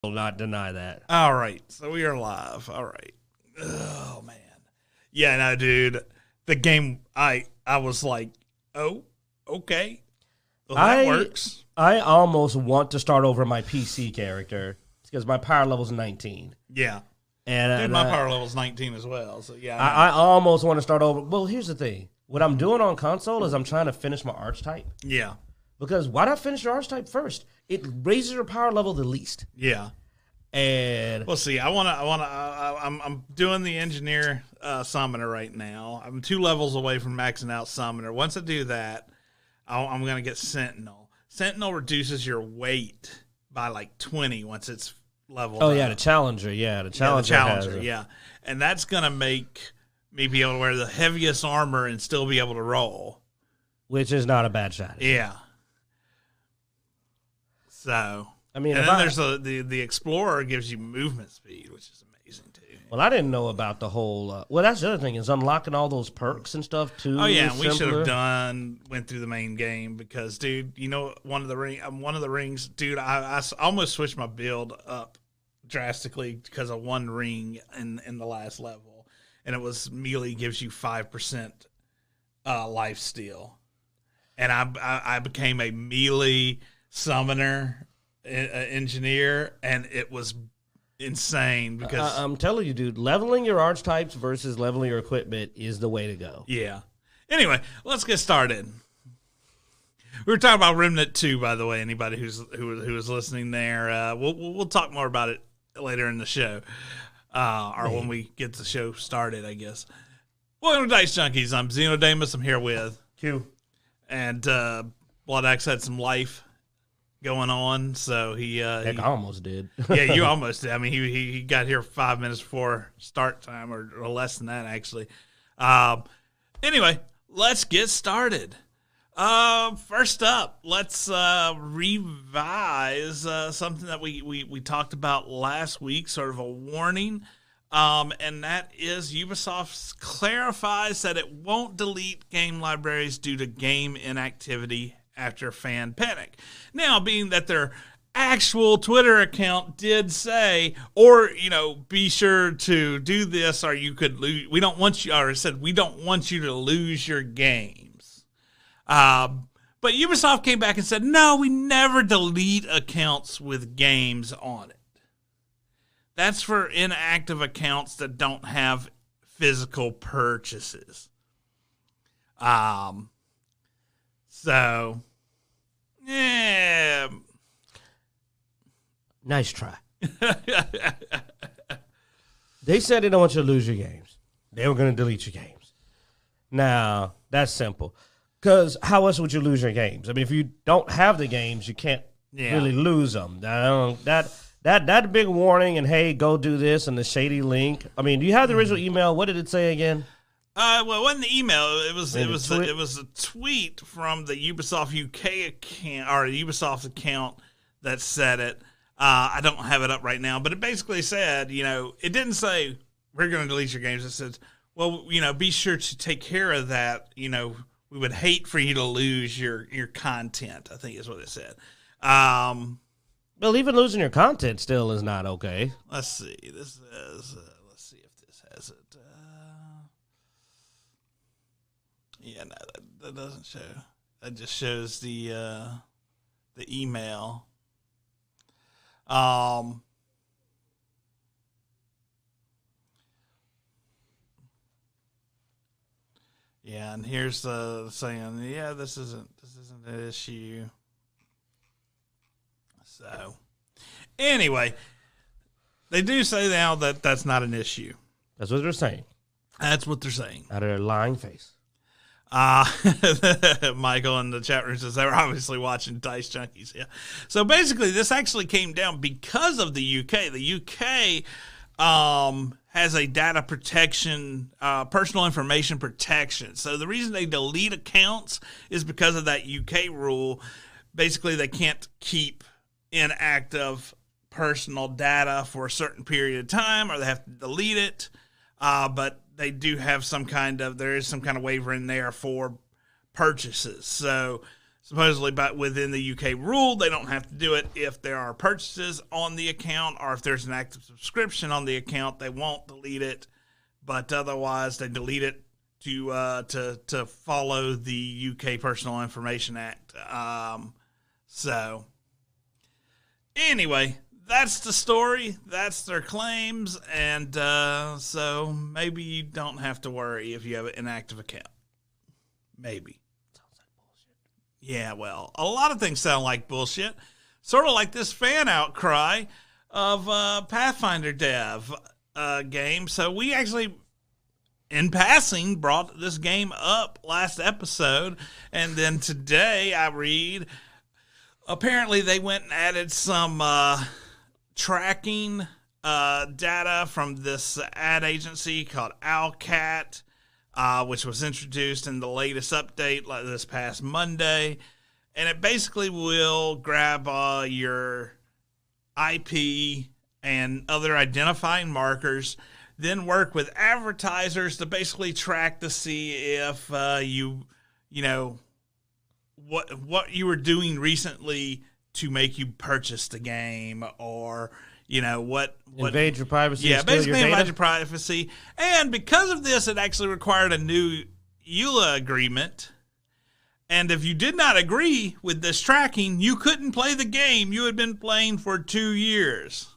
will not deny that. All right, so we are live. All right. Oh man, yeah, no, dude. The game, I was like, oh, okay, well, that works. I almost want to start over my PC character because my power level's 19. Yeah, and dude, my power level's 19 as well. So yeah, I almost want to start over. Well, here's the thing: what I'm doing on console is I'm trying to finish my archetype. Yeah, because why not finish your archetype first? It raises your power level the least. Yeah. And we'll see. I'm doing the engineer summoner right now. I'm 2 levels away from maxing out summoner. Once I do that, I'm gonna get sentinel. Sentinel reduces your weight by like 20 once it's leveled. Oh yeah, the challenger. Yeah, the challenger. Yeah, and that's gonna make me be able to wear the heaviest armor and still be able to roll, which is not a bad shot. Yeah. So. I mean, and then there's the Explorer gives you movement speed, which is amazing too. Well, I didn't know about the whole. Well, that's the other thing is unlocking all those perks and stuff too. Oh yeah, we should have went through the main game because, dude, you know, one of the rings, dude, I almost switched my build up drastically because of one ring in the last level, and it was melee gives you 5% life steal, and I became a melee summoner. Engineer, and it was insane because I'm telling you, dude, leveling your archetypes versus leveling your equipment is the way to go. Yeah. Anyway, let's get started. We were talking about Remnant 2, by the way. Anybody who was listening there, we'll talk more about it later in the show, or when we get the show started, I guess. Welcome to Dicejunkies. I'm Xenodamus. I'm here with Q, and Bloodaxe had some life going on, so he I almost did. Yeah, you almost did. I mean, he got here 5 minutes before start time, or less than that, actually. Anyway, let's get started. First up, let's revise something that we talked about last week, sort of a warning, and that is Ubisoft clarifies that it won't delete game libraries due to game inactivity after fan panic. Now, being that their actual Twitter account did say, or, you know, be sure to do this or you could lose, we don't want you to lose your games. But Ubisoft came back and said, no, we never delete accounts with games on it. That's for inactive accounts that don't have physical purchases. So, yeah. Nice try. They said they don't want you to lose your games. They were going to delete your games. Now, that's simple. Because how else would you lose your games? I mean, if you don't have the games, you can't really lose them. That big warning and, hey, go do this and the shady link. I mean, do you have the original email? What did it say again? Well, it wasn't the email. It was a tweet from the Ubisoft UK account or Ubisoft account that said it. I don't have it up right now, but it basically said, you know, it didn't say we're going to delete your games. It says, well, you know, be sure to take care of that. You know, we would hate for you to lose your content, I think is what it said. Well, even losing your content still is not okay. Let's see. This is. Let's see if this has it. Yeah, no, that doesn't show. That just shows the email. Yeah, and here's the saying. Yeah, this isn't an issue. So, anyway, they do say now that that's not an issue. That's what they're saying. That's what they're saying. Out of their lying face. Michael in the chat room says they were obviously watching Dicejunkies. Yeah. So basically, this actually came down because of the UK. The UK has a data protection, personal information protection. So the reason they delete accounts is because of that UK rule. Basically, they can't keep inactive personal data for a certain period of time, or they have to delete it. But they do have there is some kind of waiver in there for purchases. So supposedly within the UK rule, they don't have to do it if there are purchases on the account or if there's an active subscription on the account. They won't delete it, but otherwise they delete it to follow the UK Personal Information Act. So anyway, that's the story. That's their claims, and so maybe you don't have to worry if you have an inactive account. Maybe. Sounds like bullshit. Yeah, well, a lot of things sound like bullshit. Sort of like this fan outcry of Pathfinder dev game. So we actually, in passing, brought this game up last episode, and then today I read apparently they went and added some tracking data from this ad agency called Owlcat, which was introduced in the latest update like this past Monday. And it basically will grab your IP and other identifying markers, then work with advertisers to basically track to see if you know, what you were doing recently to make you purchase the game, or you know what invade your privacy. Yeah, basically invade your privacy. And because of this, it actually required a new EULA agreement. And if you did not agree with this tracking, you couldn't play the game you had been playing for 2 years.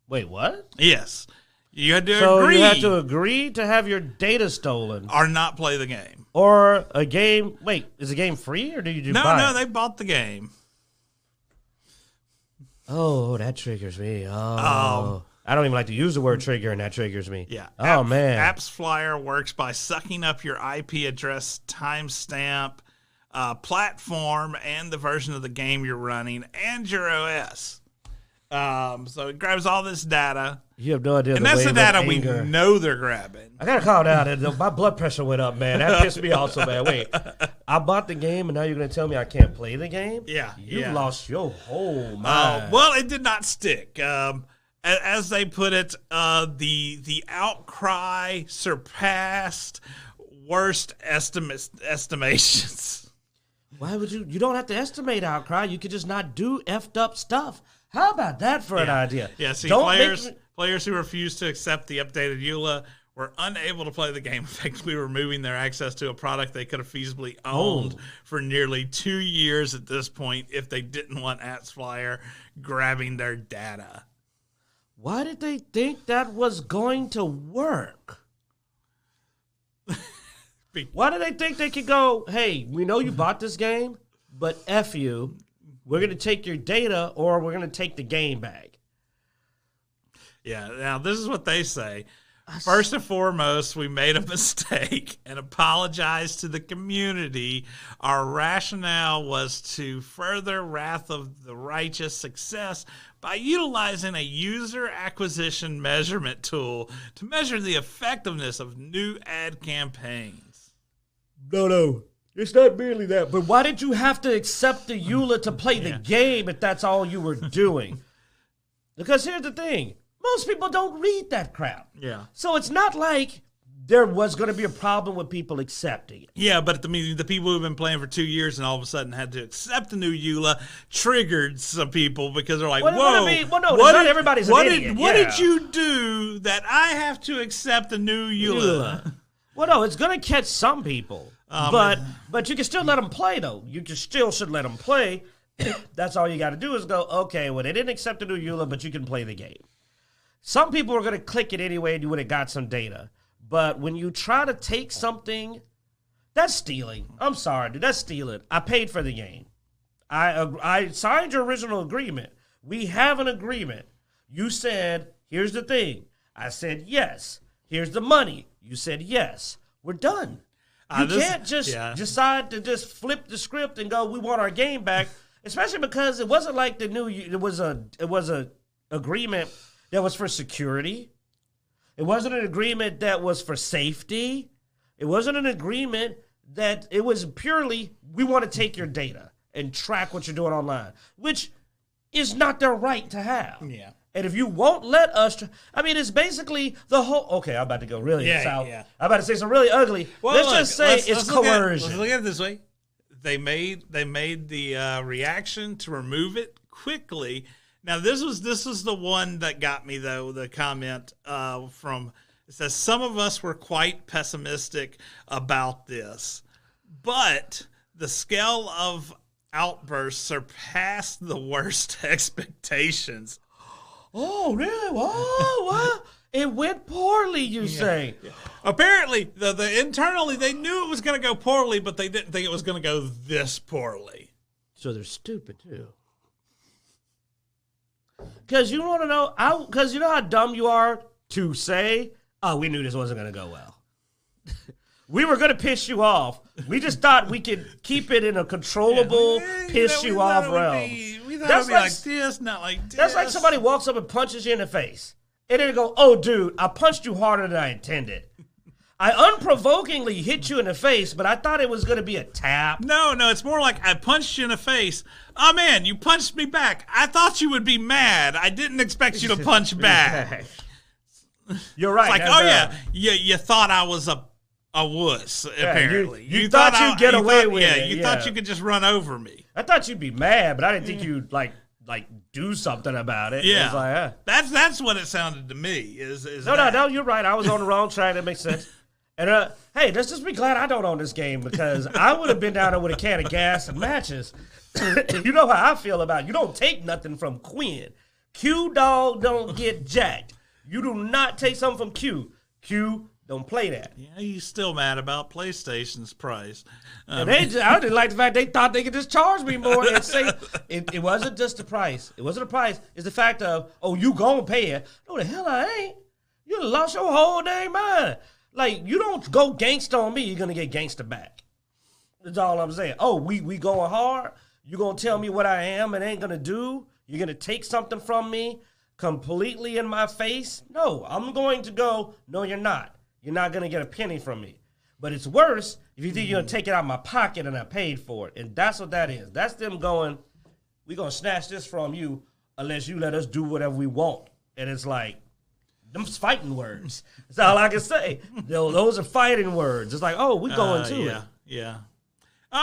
Wait, what? Yes, you had to agree. So you had to agree to have your data stolen, or not play the game, or a game. Wait, is the game free, or do you buy it? No, they bought the game. Oh, that triggers me. Oh. I don't even like to use the word trigger, and that triggers me. Yeah. Oh, man. AppsFlyer works by sucking up your IP address, timestamp, platform, and the version of the game you're running, and your OS. So it grabs all this data. You have no idea. And that's the data we know they're grabbing. I got to call that. My blood pressure went up, man. That pissed me off so bad. Wait, I bought the game, and now you're going to tell me I can't play the game? Yeah. You lost your whole mind. Well, it did not stick. As they put it, the outcry surpassed worst estimations. Why would you? You don't have to estimate outcry. You could just not do effed up stuff. How about that for an idea? Yeah, see, Don't players who refused to accept the updated EULA were unable to play the game, effectively removing their access to a product they could have feasibly owned for nearly 2 years at this point if they didn't want AppsFlyer grabbing their data. Why did they think that was going to work? Why did they think they could go, hey, we know you bought this game, but F you. We're going to take your data, or we're going to take the game back. Yeah, now this is what they say. First and foremost, we made a mistake and apologized to the community. Our rationale was to further Wrath of the Righteous success by utilizing a user acquisition measurement tool to measure the effectiveness of new ad campaigns. No. It's not merely that. But why did you have to accept the EULA to play the game if that's all you were doing? Because here's the thing. Most people don't read that crap. Yeah. So it's not like there was going to be a problem with people accepting it. Yeah, but the people who've been playing for 2 years and all of a sudden had to accept the new EULA triggered some people because they're like, whoa. Not everybody's an idiot. What did you do that I have to accept the new EULA? Well, no, it's going to catch some people. But you can still let them play, though. You just still should let them play. That's all you got to do is go, okay, well, they didn't accept the new EULA, but you can play the game. Some people are going to click it anyway and you would have got some data. But when you try to take something, that's stealing. I'm sorry, dude, that's stealing. I paid for the game. I signed your original agreement. We have an agreement. You said, here's the thing. I said, yes. Here's the money. You said, yes. We're done. You can't just decide to just flip the script and go, we want our game back, especially because it wasn't like it was a agreement that was for security. It wasn't an agreement that was for safety. It wasn't an agreement that it was purely, we want to take your data and track what you're doing online, which is not their right to have. Yeah. And if you won't let us, it's basically the whole. Okay, I'm about to go really south. Yeah. I'm about to say something really ugly. Well, let's just say it's coercion. Let's look at it this way: they made the reaction to remove it quickly. Now this was the one that got me though. The comment from it says some of us were quite pessimistic about this, but the scale of outbursts surpassed the worst expectations. Oh, really? Whoa, what? It went poorly, you say? Yeah. Apparently, the internally they knew it was going to go poorly, but they didn't think it was going to go this poorly. So they're stupid too. Because you want to know, because you know how dumb you are to say, "Oh, we knew this wasn't going to go well." We were going to piss you off. We just thought we could keep it in a controllable piss you off realm. We thought it would be like this, not like this. That's like somebody walks up and punches you in the face. And then they go, "Oh, dude, I punched you harder than I intended. I unprovokingly hit you in the face, but I thought it was going to be a tap." No, it's more like I punched you in the face. Oh, man, you punched me back. I thought you would be mad. I didn't expect you to punch back. You're right. It's like, you thought I was a wuss, apparently. You thought you'd get away with it. You thought you could just run over me. I thought you'd be mad, but I didn't think you'd, like do something about it. Yeah. It was like, That's what it sounded to me. No, you're right. I was on the wrong track. That makes sense. And hey, let's just be glad I don't own this game because I would have been down there with a can of gas and matches. You know how I feel about it. You don't take nothing from Quinn. Q dog don't get jacked. You do not take something from Q. Q don't play that. Yeah, he's still mad about PlayStation's price. I didn't like the fact they thought they could just charge me more and say it wasn't just the price. It wasn't the price. It's the fact of, oh, you gonna pay it. No, the hell I ain't. You done lost your whole dang mind. Like, you don't go gangsta on me, you're gonna get gangsta back. That's all I'm saying. Oh, we going hard? You gonna tell me what I am and ain't gonna do? You're gonna take something from me completely in my face? No, I'm going to go, no, you're not. You're not going to get a penny from me. But it's worse if you think you're going to take it out of my pocket and I paid for it. And that's what that is. That's them going, we're going to snatch this from you unless you let us do whatever we want. And it's like, them fighting words. That's all I can say. Those are fighting words. It's like, oh, we going to it. Yeah. The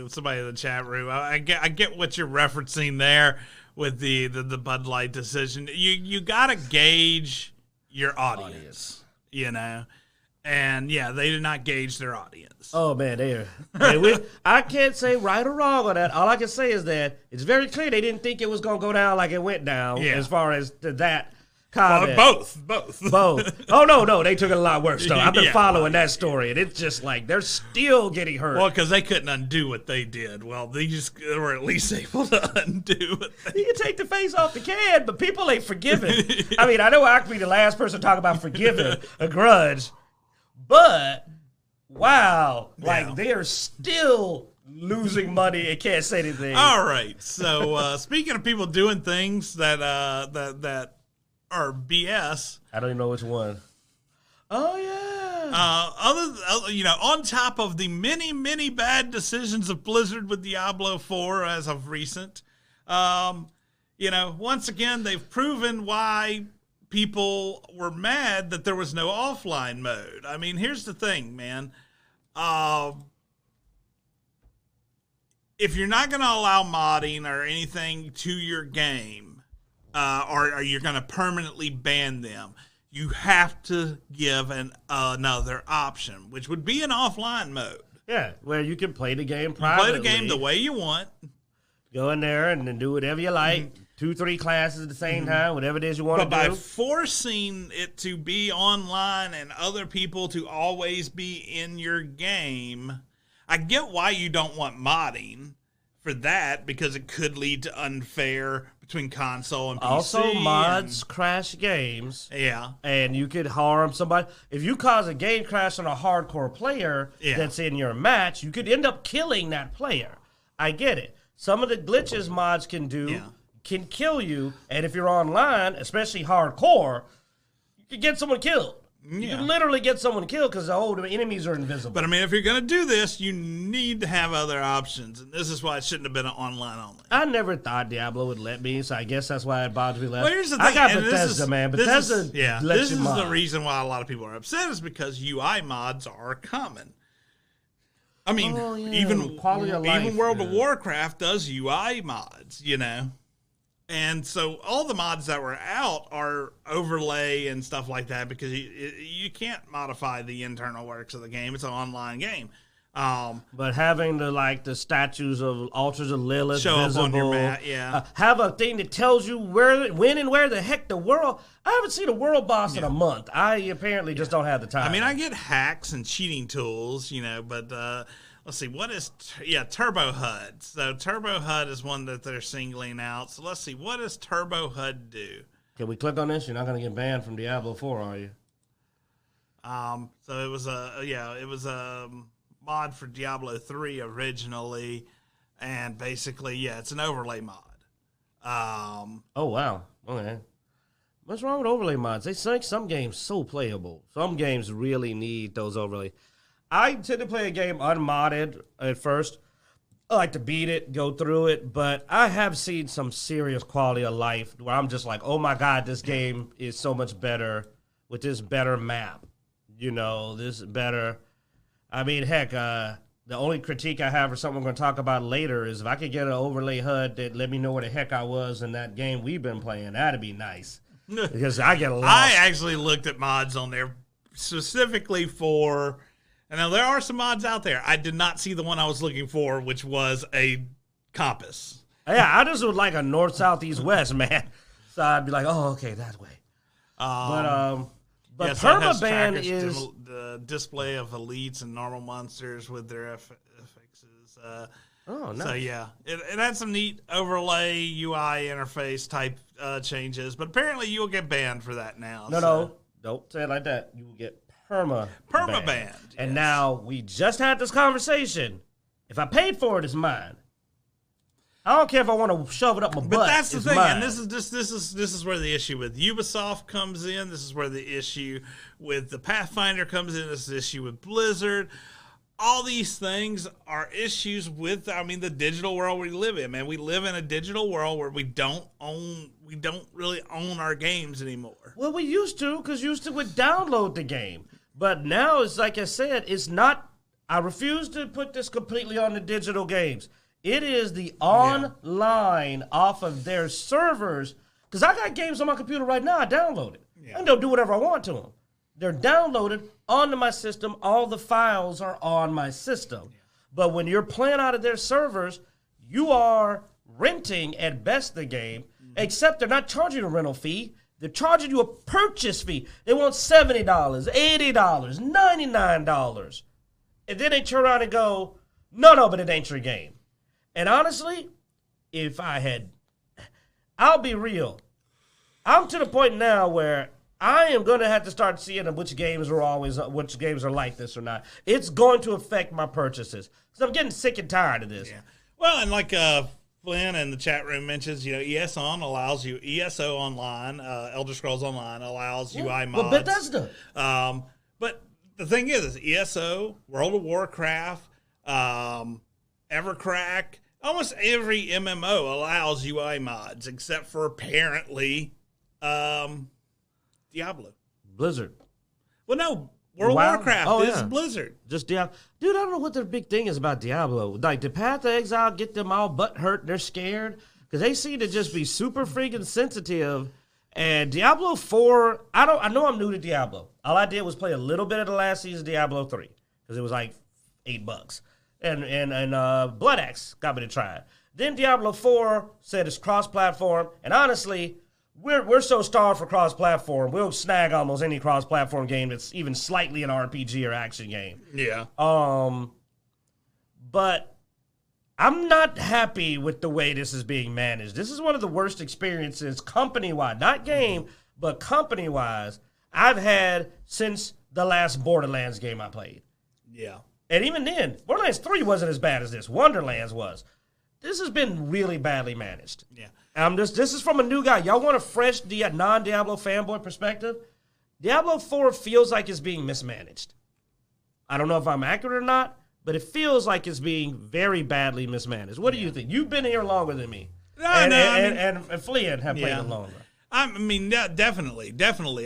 somebody in the chat room, I get what you're referencing there with the Bud Light decision. You got to gauge your audience, you know, and they did not gauge their audience. Oh man, I can't say right or wrong on that. All I can say is that it's very clear they didn't think it was going to go down like it went down. Yeah. As far as that comment. Both. Oh no, they took it a lot worse though. I've been following that story, and it's just like they're still getting hurt. Well, because they couldn't undo what they did. Well, they just were at least able to undo what they. You can take the face off the can, but people ain't forgiving. I mean, I know I could be the last person to talk about forgiving a grudge, but wow, like they are still losing money and can't say anything. All right, so speaking of people doing things that are BS. I don't even know which one. Oh yeah. On top of the many bad decisions of Blizzard with Diablo 4 as of recent, once again they've proven why people were mad that there was no offline mode. I mean, here's the thing, man. If you're not going to allow modding or anything to your game, or you're going to permanently ban them, you have to give another option, which would be an offline mode. Yeah, where you can play the game privately. Play the game the way you want. Go in there and then do whatever you like. 2-3 classes at the same time, whatever it is you want to do. But by forcing it to be online and other people to always be in your game, I get why you don't want modding for that, because it could lead to unfair between console and PC. Also, mods crash games. Yeah. And you could harm somebody. If you cause a game crash on a hardcore player that's in your match, you could end up killing that player. I get it. Some of the glitches mods can do can kill you, and if you're online, especially hardcore, you can get someone killed. You can literally get someone killed because the enemies are invisible. But, I mean, if you're going to do this, you need to have other options. And this is why it shouldn't have been online only. I never thought Diablo would let me, so I guess that's why it bothers me less. Well, here's the thing. I got Bethesda, man. Bethesda lets you mod. This is the reason why a lot of people are upset, is because UI mods are common. I mean, even quality of life, even World of Warcraft does UI mods, you know. And so all the mods that were out are overlay and stuff like that because you can't modify the internal works of the game. It's an online game. But having the statues of altars of Lilith show visible, up on your map, yeah. Have a thing that tells you when and where the heck the world. I haven't seen a world boss in a month. I apparently just don't have the time. I mean, I get hacks and cheating tools, you know, but let's see, what is Turbo HUD? So Turbo HUD is one that they're singling out. So let's see, what does Turbo HUD do? Can we click on this? You're not going to get banned from Diablo 4, are you? So it was a mod for Diablo 3 originally, and basically, it's an overlay mod. Oh, wow. Okay. What's wrong with overlay mods? They make some games so playable. Some games really need those overlays. I tend to play a game unmodded at first. I like to beat it, go through it, but I have seen some serious quality of life where I'm just like, oh my God, this game is so much better with this better map. You know, this better. I mean, heck, the only critique I have for something we're going to talk about later is if I could get an overlay HUD that let me know where the heck I was in that game we've been playing, that'd be nice. Because I get lost. I actually looked at mods on there specifically for, and now there are some mods out there. I did not see the one I was looking for, which was a compass. Yeah, I just would like a north, south, east, west, man. So I'd be like, oh, okay, that way. But so permaban is the display of elites and normal monsters with their affixes. Oh, nice. So, yeah, it had some neat overlay UI interface type changes, but apparently you'll get banned for that now. No, don't say it like that. You will get perma banned. And now we just had this conversation. If I paid for it, it's mine. I don't care if I want to shove it up my butt. But that's the thing, mine. and this is where the issue with Ubisoft comes in. This is where the issue with the Pathfinder comes in. This is the issue with Blizzard. All these things are issues with, the digital world we live in, man. We live in a digital world where we don't really own our games anymore. Well, we used to, because would download the game. But now, it's like I said, it's not, I refuse to put this completely on the digital games. It is the online off of their servers, because I got games on my computer right now, I download it. I can go do whatever I want to them. They're downloaded onto my system. All the files are on my system. But when you're playing out of their servers, you are renting at best the game, except they're not charging you a rental fee. They're charging you a purchase fee. They want $70, $80, $99. And then they turn around and go, no, but it ain't your game. And honestly, I'll be real. I'm to the point now where I am going to have to start seeing which games are like this or not. It's going to affect my purchases because I'm getting sick and tired of this. Yeah. Well, and like Flynn in the chat room mentions, ESO Online, Elder Scrolls Online allows UI mods. Well, Bethesda. But the thing is ESO, World of Warcraft, Evercrack, almost every MMO allows UI mods except for apparently Diablo. Blizzard. Well, no. World of Warcraft is Blizzard. Just Diablo. Dude, I don't know what their big thing is about Diablo. Like, did Path of Exile get them all butt hurt? They're scared? Because they seem to just be super freaking sensitive. And Diablo 4, I know I'm new to Diablo. All I did was play a little bit of the last season of Diablo 3. Because it was like $8. And Bloodaxe got me to try it. Then Diablo 4 said it's cross-platform. And honestly, we're so starved for cross-platform, we'll snag almost any cross-platform game that's even slightly an RPG or action game. Yeah. But I'm not happy with the way this is being managed. This is one of the worst experiences company-wide, not game, but company-wise, I've had since the last Borderlands game I played. Yeah. And even then, Borderlands 3 wasn't as bad as this. Wonderlands was. This has been really badly managed. Yeah. This is from a new guy. Y'all want a fresh non-Diablo fanboy perspective? Diablo 4 feels like it's being mismanaged. I don't know if I'm accurate or not, but it feels like it's being very badly mismanaged. What do you think? You've been here longer than me. And Flynn have played it longer. I mean, yeah, definitely.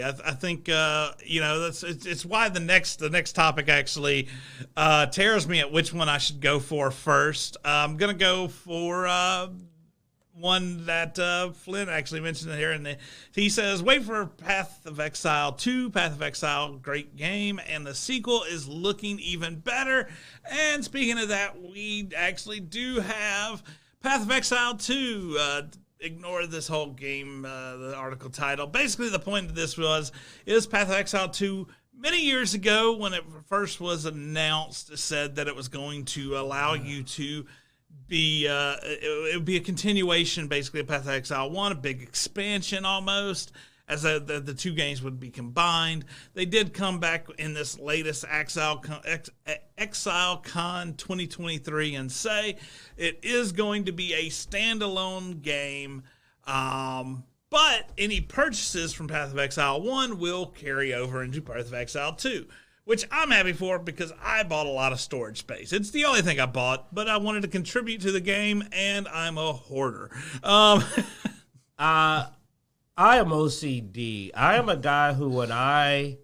I think it's why the next topic actually tears me at which one I should go for first. I'm gonna go for one that Flynn actually mentioned here, and he says, "Wait for Path of Exile 2. Path of Exile, great game, and the sequel is looking even better." And speaking of that, we actually do have Path of Exile 2. Ignore this whole game, the article title. Basically, the point of this is Path of Exile 2, many years ago when it first was announced, it said that it was going to allow you to be, it would be a continuation, basically, of Path of Exile 1, a big expansion almost, as the two games would be combined. They did come back in this latest ExileCon 2023 and say it is going to be a standalone game, but any purchases from Path of Exile 1 will carry over into Path of Exile 2, which I'm happy for because I bought a lot of storage space. It's the only thing I bought, but I wanted to contribute to the game, and I'm a hoarder. I am OCD. I am a guy who, when I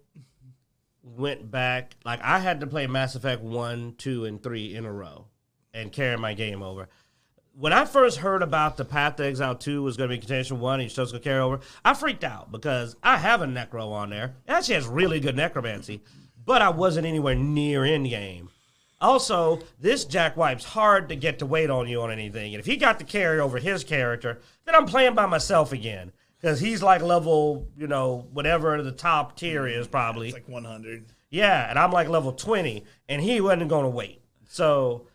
went back, like I had to play Mass Effect 1, 2, and 3 in a row and carry my game over. When I first heard about the Path of Exile 2 was going to be Continuation 1 and you're supposed to carry over, I freaked out because I have a Necro on there. It actually has really good necromancy, but I wasn't anywhere near endgame. Also, this jackwipe's hard to get to wait on you on anything. And if he got to carry over his character, then I'm playing by myself again. Because he's like level, whatever the top tier is probably. It's like 100. Yeah, and I'm like level 20, and he wasn't going to wait. So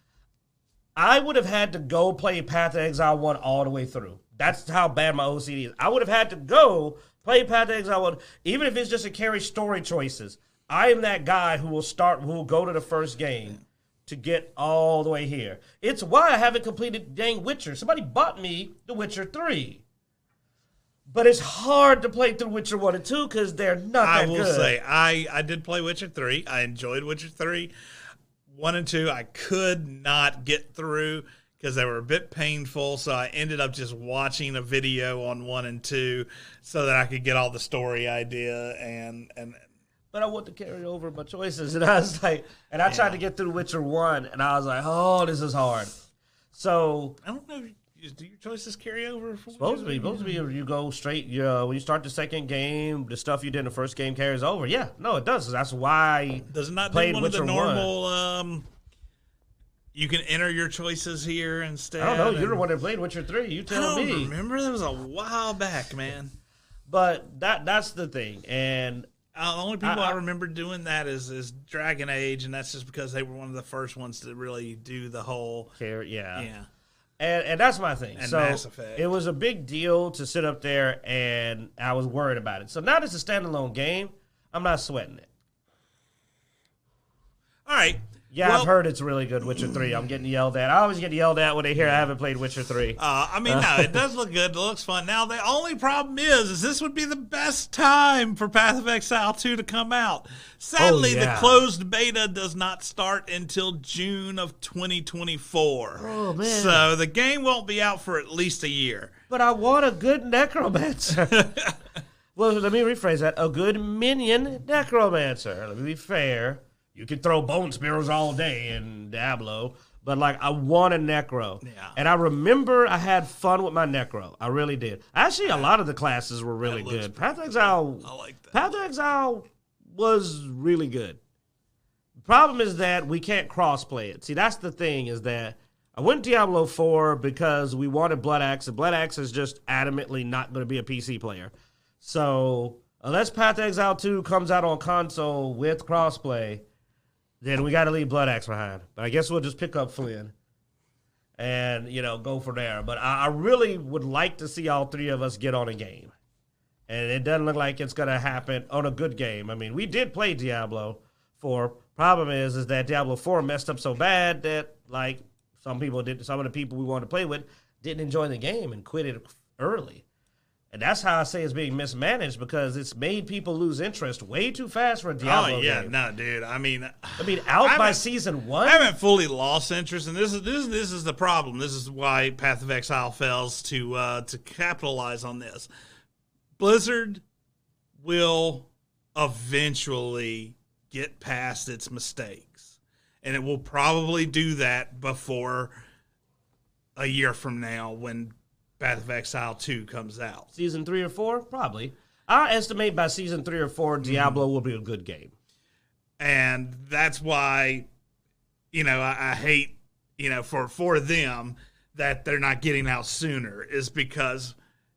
I would have had to go play Path of Exile 1 all the way through. That's how bad my OCD is. I would have had to go play Path of Exile 1, even if it's just to carry story choices. I am that guy who will go to the first game to get all the way here. It's why I haven't completed dang Witcher. Somebody bought me The Witcher 3. But it's hard to play through Witcher 1 and 2 because they're not that good. I will say, I did play Witcher 3. I enjoyed Witcher 3. 1 and 2, I could not get through because they were a bit painful, so I ended up just watching a video on 1 and 2 so that I could get all the story idea and But I want to carry over my choices, and I was like, I tried to get through Witcher 1, and I was like, oh, this is hard. So I don't know. Do your choices carry over? Supposed to be. You go straight. When you start the second game, the stuff you did in the first game carries over. Yeah, no, it does. That's why. Does it not do one of the normal? You can enter your choices here instead. I don't know. You're the one that played Witcher 3. You tell me. I don't remember. That was a while back, man. But that's the thing, and the only people I remember doing that is Dragon Age, and that's just because they were one of the first ones to really do the whole. Yeah. And that's my thing. And so Mass Effect. It was a big deal to sit up there, and I was worried about it. So now that it's a standalone game, I'm not sweating it. All right. Yeah, I've heard it's really good, Witcher 3. I'm getting yelled at. I always get yelled at when they hear I haven't played Witcher 3. No, it does look good. It looks fun. Now, the only problem is this would be the best time for Path of Exile 2 to come out. Sadly, the closed beta does not start until June of 2024. Oh, man. So the game won't be out for at least a year. But I want a good necromancer. Well, let me rephrase that. A good minion necromancer. Let me be fair. You can throw bone spears all day in Diablo, but I want a necro. Yeah. And I remember I had fun with my necro. I really did. Actually, a lot of the classes were really good. Path of Exile. I like that. Path of Exile was really good. The problem is that we can't cross-play it. See, that's the thing, is that I went Diablo 4 because we wanted Bloodaxe, and Bloodaxe is just adamantly not going to be a PC player. So, unless Path of Exile 2 comes out on console with crossplay, then we got to leave Bloodaxe behind. But I guess we'll just pick up Flynn and, go from there. But I really would like to see all three of us get on a game. And it doesn't look like it's going to happen on a good game. I mean, we did play Diablo 4. Problem is that Diablo 4 messed up so bad that, some of the people we wanted to play with didn't enjoy the game and quit it early. And that's how I say it's being mismanaged, because it's made people lose interest way too fast for a Diablo game. No, dude. I mean, by season 1? I haven't fully lost interest, and this is the problem. This is why Path of Exile fails to capitalize on this. Blizzard will eventually get past its mistakes, and it will probably do that before a year from now when Path of Exile 2 comes out. Season 3 or 4? Probably. I estimate by season 3 or 4, Diablo will be a good game. And that's why, I hate, for them that they're not getting out sooner, is because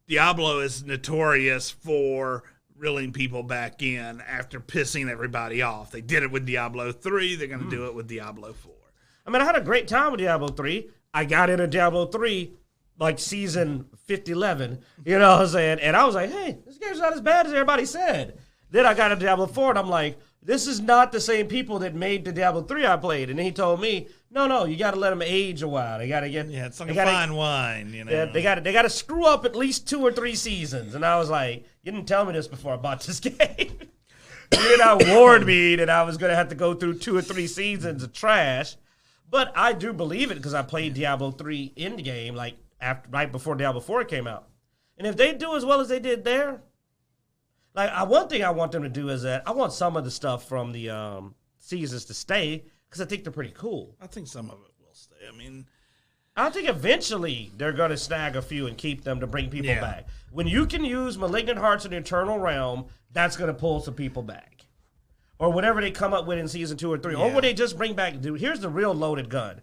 Diablo is notorious for reeling people back in after pissing everybody off. They did it with Diablo 3. They're going to do it with Diablo 4. I mean, I had a great time with Diablo 3. I got into Diablo 3 like season 11, you know what I'm saying? And I was like, hey, this game's not as bad as everybody said. Then I got into Diablo 4, and I'm like, this is not the same people that made the Diablo 3 I played. And then he told me, no, you got to let them age a while. They got to get... Yeah, it's like fine wine, They got to screw up at least 2 or 3 seasons. And I was like, you didn't tell me this before I bought this game. You know, warned me that I was going to have to go through 2 or 3 seasons of trash. But I do believe it because I played Diablo 3 in the game, like right before Diablo 4 came out. And if they do as well as they did there, like one thing I want them to do is that I want some of the stuff from the seasons to stay because I think they're pretty cool. I think some of it will stay. I mean, I think eventually they're going to snag a few and keep them to bring people back. When you can use Malignant Hearts in the Eternal Realm, that's going to pull some people back. Or whatever they come up with in season 2 or 3. Yeah. Or when they just bring back, dude, here's the real loaded gun.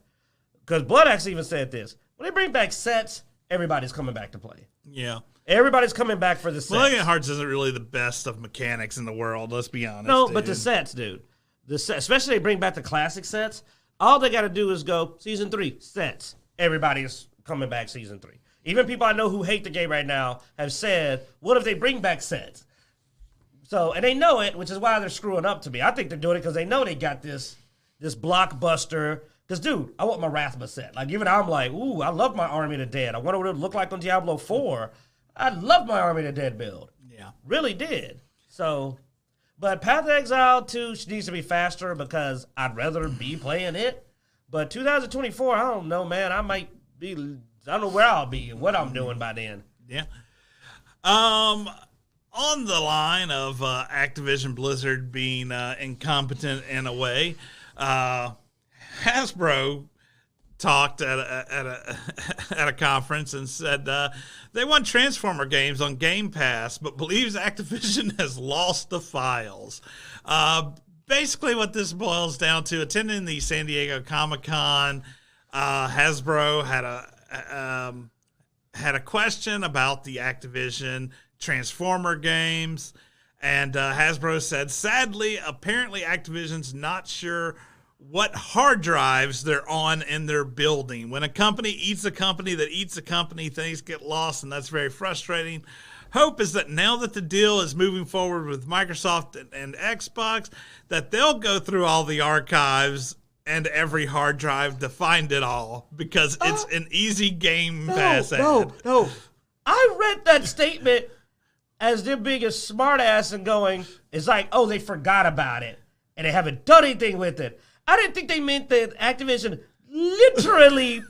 Because Bloodaxe even said this. When they bring back sets, everybody's coming back to play. Yeah. Everybody's coming back for the sets. Malignant Hearts isn't really the best of mechanics in the world, let's be honest. No, but the sets, dude. Especially they bring back the classic sets. All they got to do is go, season 3, sets. Everybody's coming back season 3. Even people I know who hate the game right now have said, what if they bring back sets? So, and they know it, which is why they're screwing up to me. I think they're doing it because they know they got this blockbuster. Because, dude, I want my Rathma set. Like, even I'm like, ooh, I love my Army of the Dead. I wonder what it would look like on Diablo 4. I love my Army of the Dead build. Yeah. Really did. So, but Path of Exile 2 needs to be faster because I'd rather be playing it. But 2024, I don't know, man. I don't know where I'll be and what I'm doing by then. Yeah. On the line of Activision Blizzard being incompetent in a way, Hasbro talked at a conference and said they want Transformer games on Game Pass, but believes Activision has lost the files. Basically, what this boils down to: attending the San Diego Comic-Con, Hasbro had a question about the Activision Transformer games, and Hasbro said, sadly, apparently Activision's not sure what hard drives they're on in their building. When a company eats a company that eats a company, things get lost, and that's very frustrating. Hope is that now that the deal is moving forward with Microsoft and Xbox, that they'll go through all the archives and every hard drive to find it all, because it's an easy Game Pass ad. No. I read that statement as them being a smart ass and going, it's like, oh, they forgot about it and they haven't done anything with it. I didn't think they meant that Activision literally,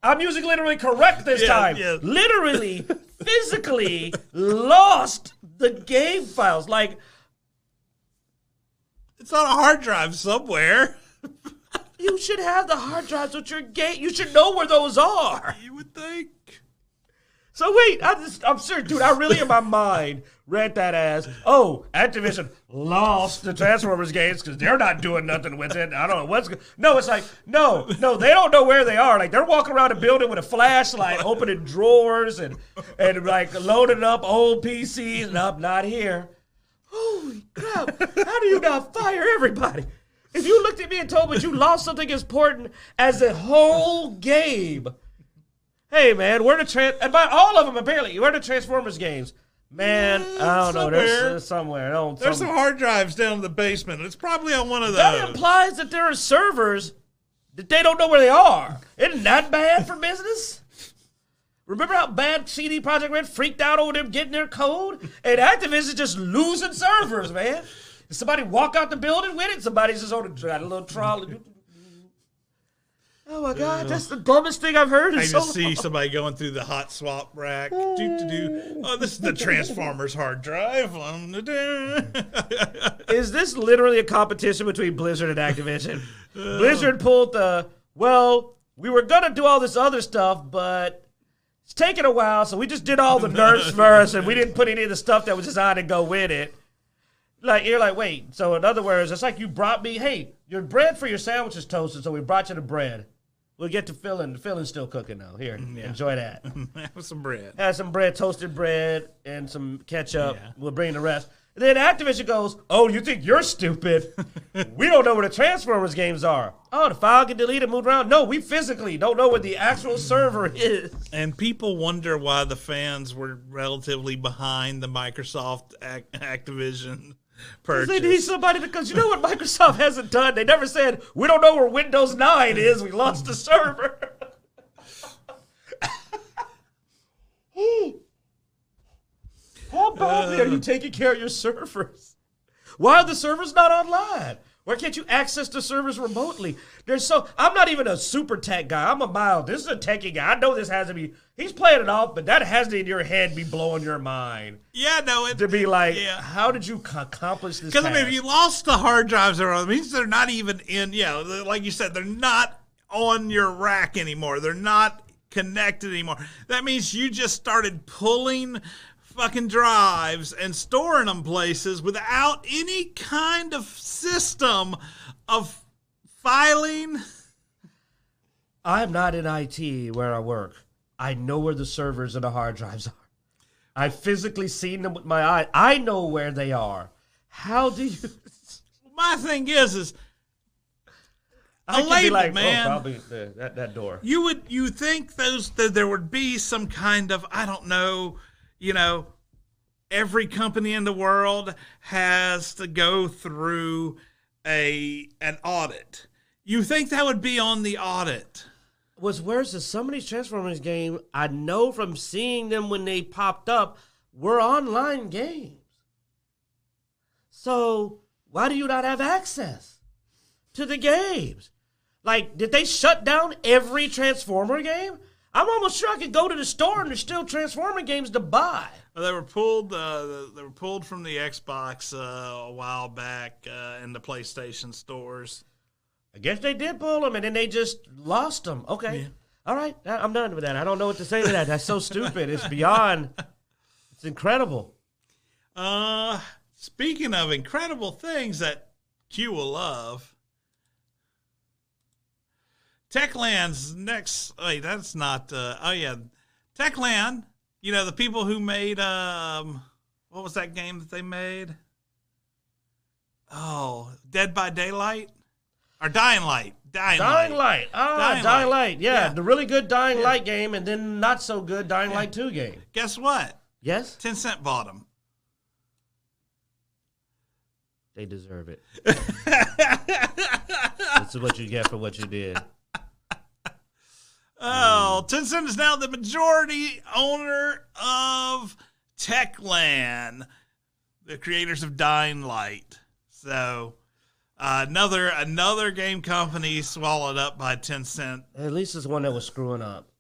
I'm using literally correct this time, literally, physically lost the game files. Like, it's on a hard drive somewhere. You should have the hard drives with your game. You should know where those are. You would think. So wait, I'm serious, dude. I really in my mind read that as, oh, Activision lost the Transformers games because they're not doing nothing with it. I don't know what's good. No, it's like, no, they don't know where they are. Like, they're walking around the building with a flashlight, opening drawers and like loading up old PCs. And up, not here. Holy crap! How do you not fire everybody? If you looked at me and told me you lost something as important as a whole game. Hey, man, and by all of them, apparently, where are the Transformers games? Man, I don't know. There's somewhere. There's some hard drives down in the basement. It's probably on one of those. That implies that there are servers that they don't know where they are. Isn't that bad for business? Remember how bad CD Projekt Red freaked out over them getting their code? And Activision just losing servers, man. Did somebody walk out the building with it? Somebody's just got a little trolley. Oh my God, that's the dumbest thing I've heard in I so just see long. somebody going through the hot swap rack. Oh, this is the Transformers hard drive. Is this literally a competition between Blizzard and Activision? Blizzard pulled we were going to do all this other stuff, but it's taken a while, so we just did all the nerfs first, and we didn't put any of the stuff that was designed to go with it. Like, you're like, wait, so in other words, it's like you brought me, hey, your bread for your sandwich is toasted, so we brought you the bread. We'll get to filling. The filling's still cooking now. Here, enjoy that. Have some bread. Have some bread, toasted bread, and some ketchup. Yeah. We'll bring the rest. And then Activision goes, oh, you think you're stupid? We don't know where the Transformers games are. Oh, the file can delete and move around? No, we physically don't know where the actual server is. And people wonder why the fans were relatively behind the Microsoft Activision purchase. They need somebody because you know what Microsoft hasn't done? They never said, we don't know where Windows 9 is. We lost the server. How badly are you taking care of your servers? Why are the servers not online? Why can't you access the servers remotely? I'm not even a super tech guy. I'm a mild. This is a techie guy. I know this has to be. He's playing it off, but that has to in your head be blowing your mind. Yeah, no. To be like, how did you accomplish this? Because I mean, if you lost the hard drives, it means they're not even in. Yeah, like you said, they're not on your rack anymore. They're not connected anymore. That means you just started pulling fucking drives and storing them places without any kind of system of filing. I'm not in IT where I work. I know where the servers and the hard drives are. I've physically seen them with my eye. I know where they are. How do you? My thing is I a label, be like, man. Oh, probably that door. You think that there would be some kind of, I don't know. Every company in the world has to go through an audit. You think that would be on the audit? What's worse is some of these Transformers games, I know from seeing them when they popped up, were online games. So why do you not have access to the games? Like, did they shut down every Transformer game? I'm almost sure I could go to the store and there's still Transformer games to buy. They were pulled. They were pulled from the Xbox a while back in the PlayStation stores. I guess they did pull them and then they just lost them. Okay, All right, I'm done with that. I don't know what to say to that. That's so stupid. It's beyond. It's incredible. Speaking of incredible things that Q will love. Techland's next. Wait, that's not. Techland. The people who made. What was that game that they made? Oh, Dead by Daylight or Dying Light. Dying Light. Dying Light. Yeah, the really good Dying Light game, and then not so good Dying Light 2 game. Guess what? Yes. 10 Cent bought them. They deserve it. This is what you get for what you did. Oh, Tencent is now the majority owner of Techland, the creators of Dying Light. So, another game company swallowed up by Tencent. At least it's one that was screwing up.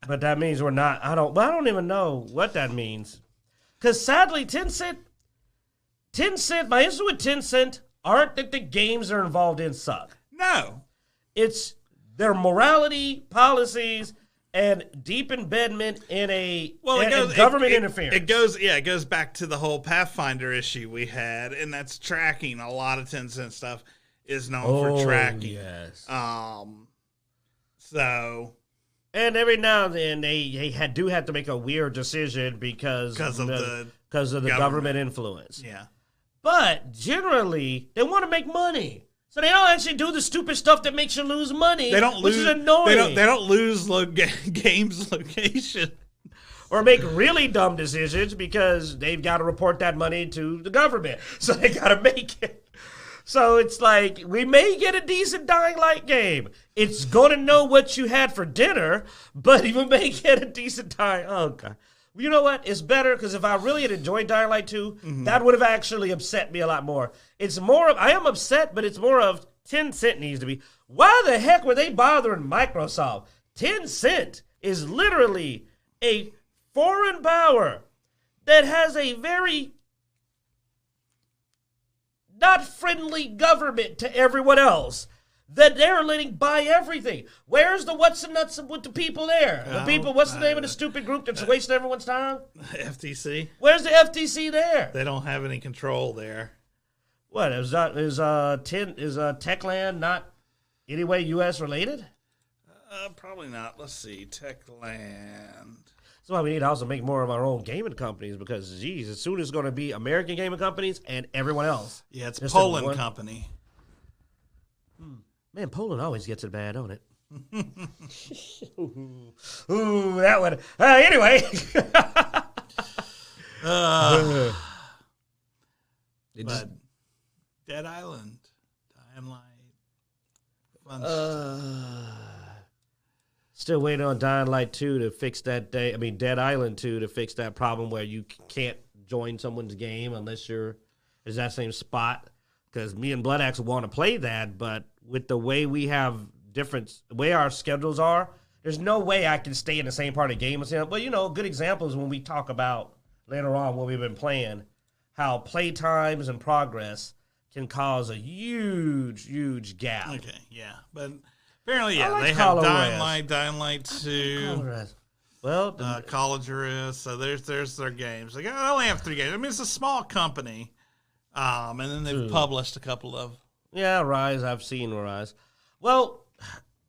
But that means we're not. I don't even know what that means. Because sadly, Tencent, my issue with Tencent aren't that the games they're involved in suck. No. It's their morality, policies, and deep embedment in government interference. It goes back to the whole Pathfinder issue we had, and that's tracking. A lot of Tencent stuff is known for tracking. Yes. And every now and then they do have to make a weird decision because of the government influence. Yeah. But generally, they want to make money. So they don't actually do the stupid stuff that makes you lose money. They don't lose. Which is annoying. They don't lose games location. Or make really dumb decisions because they've got to report that money to the government. So they got to make it. So it's like, we may get a decent Dying Light game. It's going to know what you had for dinner, but we may get a decent Dying. Oh, God. You know what? It's better because if I really had enjoyed Dying Light 2, that would have actually upset me a lot more. It's more of, I am upset, but it's more of, Tencent needs to be. Why the heck were they bothering Microsoft? Tencent is literally a foreign power that has a very not friendly government to everyone else. That they're letting buy everything. Where's the what's the nuts with the people there? The people, what's the name of the stupid group that's wasting everyone's time? FTC. Where's the FTC there? They don't have any control there. What is Techland not anyway U.S. related? Probably not. Let's see, Techland. That's why we need to also make more of our own gaming companies because, geez, as soon as it's going to be American gaming companies and everyone else. Yeah, it's Poland company. Man, Poland always gets it bad, don't it? Ooh, that one. Anyway. But Dead Island, Dying Light. Still waiting on Dying Light 2 to fix that Dead Island 2 to fix that problem where you can't join someone's game unless you're in that same spot. Because me and Bloodaxe want to play that, but with the way we have the way our schedules are, there's no way I can stay in the same part of the game as him. But, a good example is when we talk about later on what we've been playing, how play times and progress can cause a huge, huge gap. Okay, yeah. But apparently, yeah, like they have Dying Light 2. Well, College Risk. So there's their games. They only have 3 games. I mean, it's a small company. And then they've published a couple of. Yeah, Rise. I've seen Rise. Well,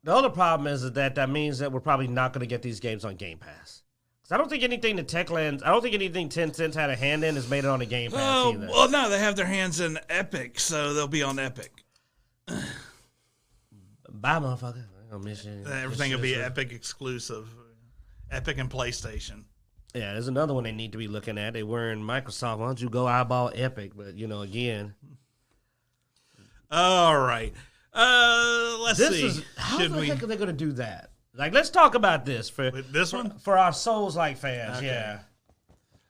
the other problem is that means that we're probably not going to get these games on Game Pass. Because I don't think anything Tencent had a hand in has made it on the Game Pass either. Well, no, they have their hands in Epic, so they'll be on Epic. Bye, motherfucker. I don't miss you. Everything will be Epic exclusive. Epic and PlayStation. Yeah, there's another one they need to be looking at. They were in Microsoft. Why don't you go eyeball Epic? But, again. All right. Let's see. How the heck are they going to do that? Like, let's talk about this. This one? For our Souls-like fans, okay. Yeah.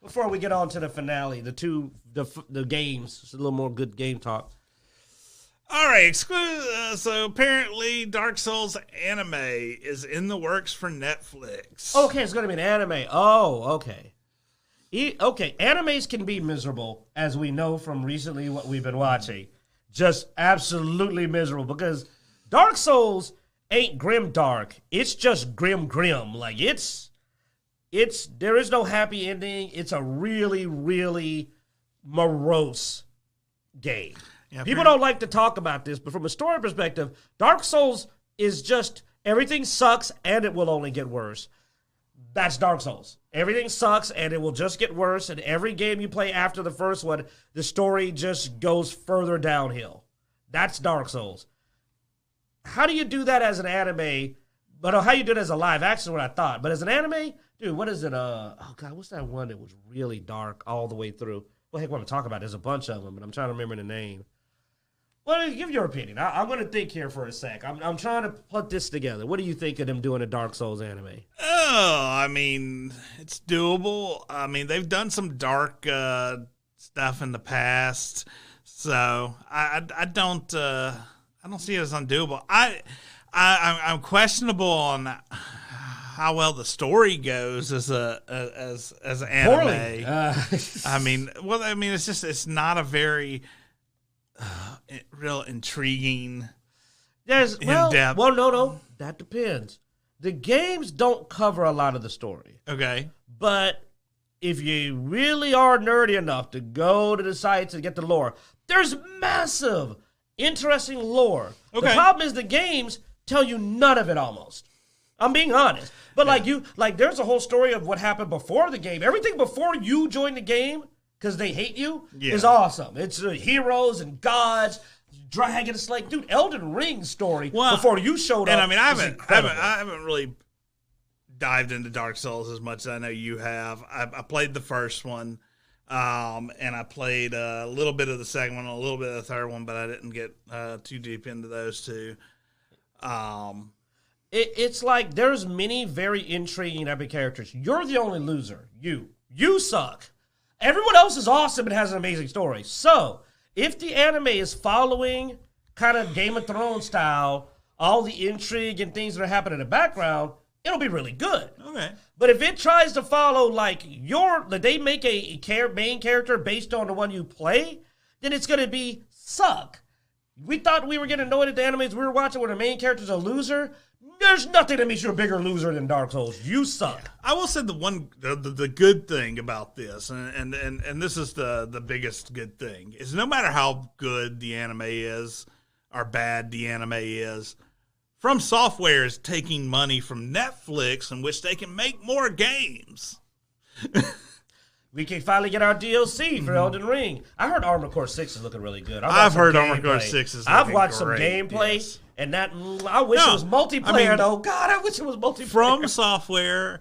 Before we get on to the finale, the games. Just a little more good game talk. All right. So apparently Dark Souls anime is in the works for Netflix. Okay, it's going to be an anime. Oh, okay. Okay, animes can be miserable, as we know from recently what we've been watching. Just absolutely miserable because Dark Souls ain't grim dark. It's just grim. Like there is no happy ending. It's a really, really morose game. Yeah, people don't like to talk about this, but from a story perspective, Dark Souls is just everything sucks and it will only get worse. That's Dark Souls. Everything sucks and it will just get worse. And every game you play after the first one, the story just goes further downhill. That's Dark Souls. How do you do that as an anime? But how you do it as a live action is what I thought. But as an anime, dude, what is it? Oh, God, what's that one that was really dark all the way through? Well, heck, what I'm talking about, there's a bunch of them, but I'm trying to remember the name. Well, give your opinion. I'm going to think here for a sec. I'm trying to put this together. What do you think of them doing a Dark Souls anime? Oh, I mean, it's doable. I mean, they've done some dark stuff in the past, so I don't see it as undoable. I'm questionable on how well the story goes as an anime. I mean, it's not a very real intriguing. In-depth. Well, no, that depends. The games don't cover a lot of the story. Okay, but if you really are nerdy enough to go to the sites and get the lore, there's massive, interesting lore. Okay. The problem is the games tell you none of it almost. I'm being honest. But there's a whole story of what happened before the game. Everything before you join the game, because they hate you, is awesome. It's heroes and gods, dragons. Like, dude, Elden Ring's story before you showed up. And I mean, I haven't really dived into Dark Souls as much as I know you have. I played the first one, and I played a little bit of the second one, a little bit of the third one, but I didn't get too deep into those two. It's like there's many very intriguing epic characters. You're the only loser. You suck. Everyone else is awesome and has an amazing story. So, if the anime is following kind of Game of Thrones style, all the intrigue and things that are happening in the background, it'll be really good. Okay. But if it tries to follow like they make a main character based on the one you play, then it's going to be suck. We thought we were getting annoyed at the animes we were watching where the main character's a loser. There's nothing that makes you a bigger loser than Dark Souls. You suck. Yeah. I will say the good thing about this, and this is the biggest good thing, is no matter how good the anime is or bad the anime is, From Software is taking money from Netflix in which they can make more games. We can finally get our DLC for Elden Ring. I heard Armored Core 6 is looking really good. I've heard Armored Core 6 is looking I've watched great. some gameplay, yes. and I wish it was multiplayer, though. God, I wish it was multiplayer. From Software,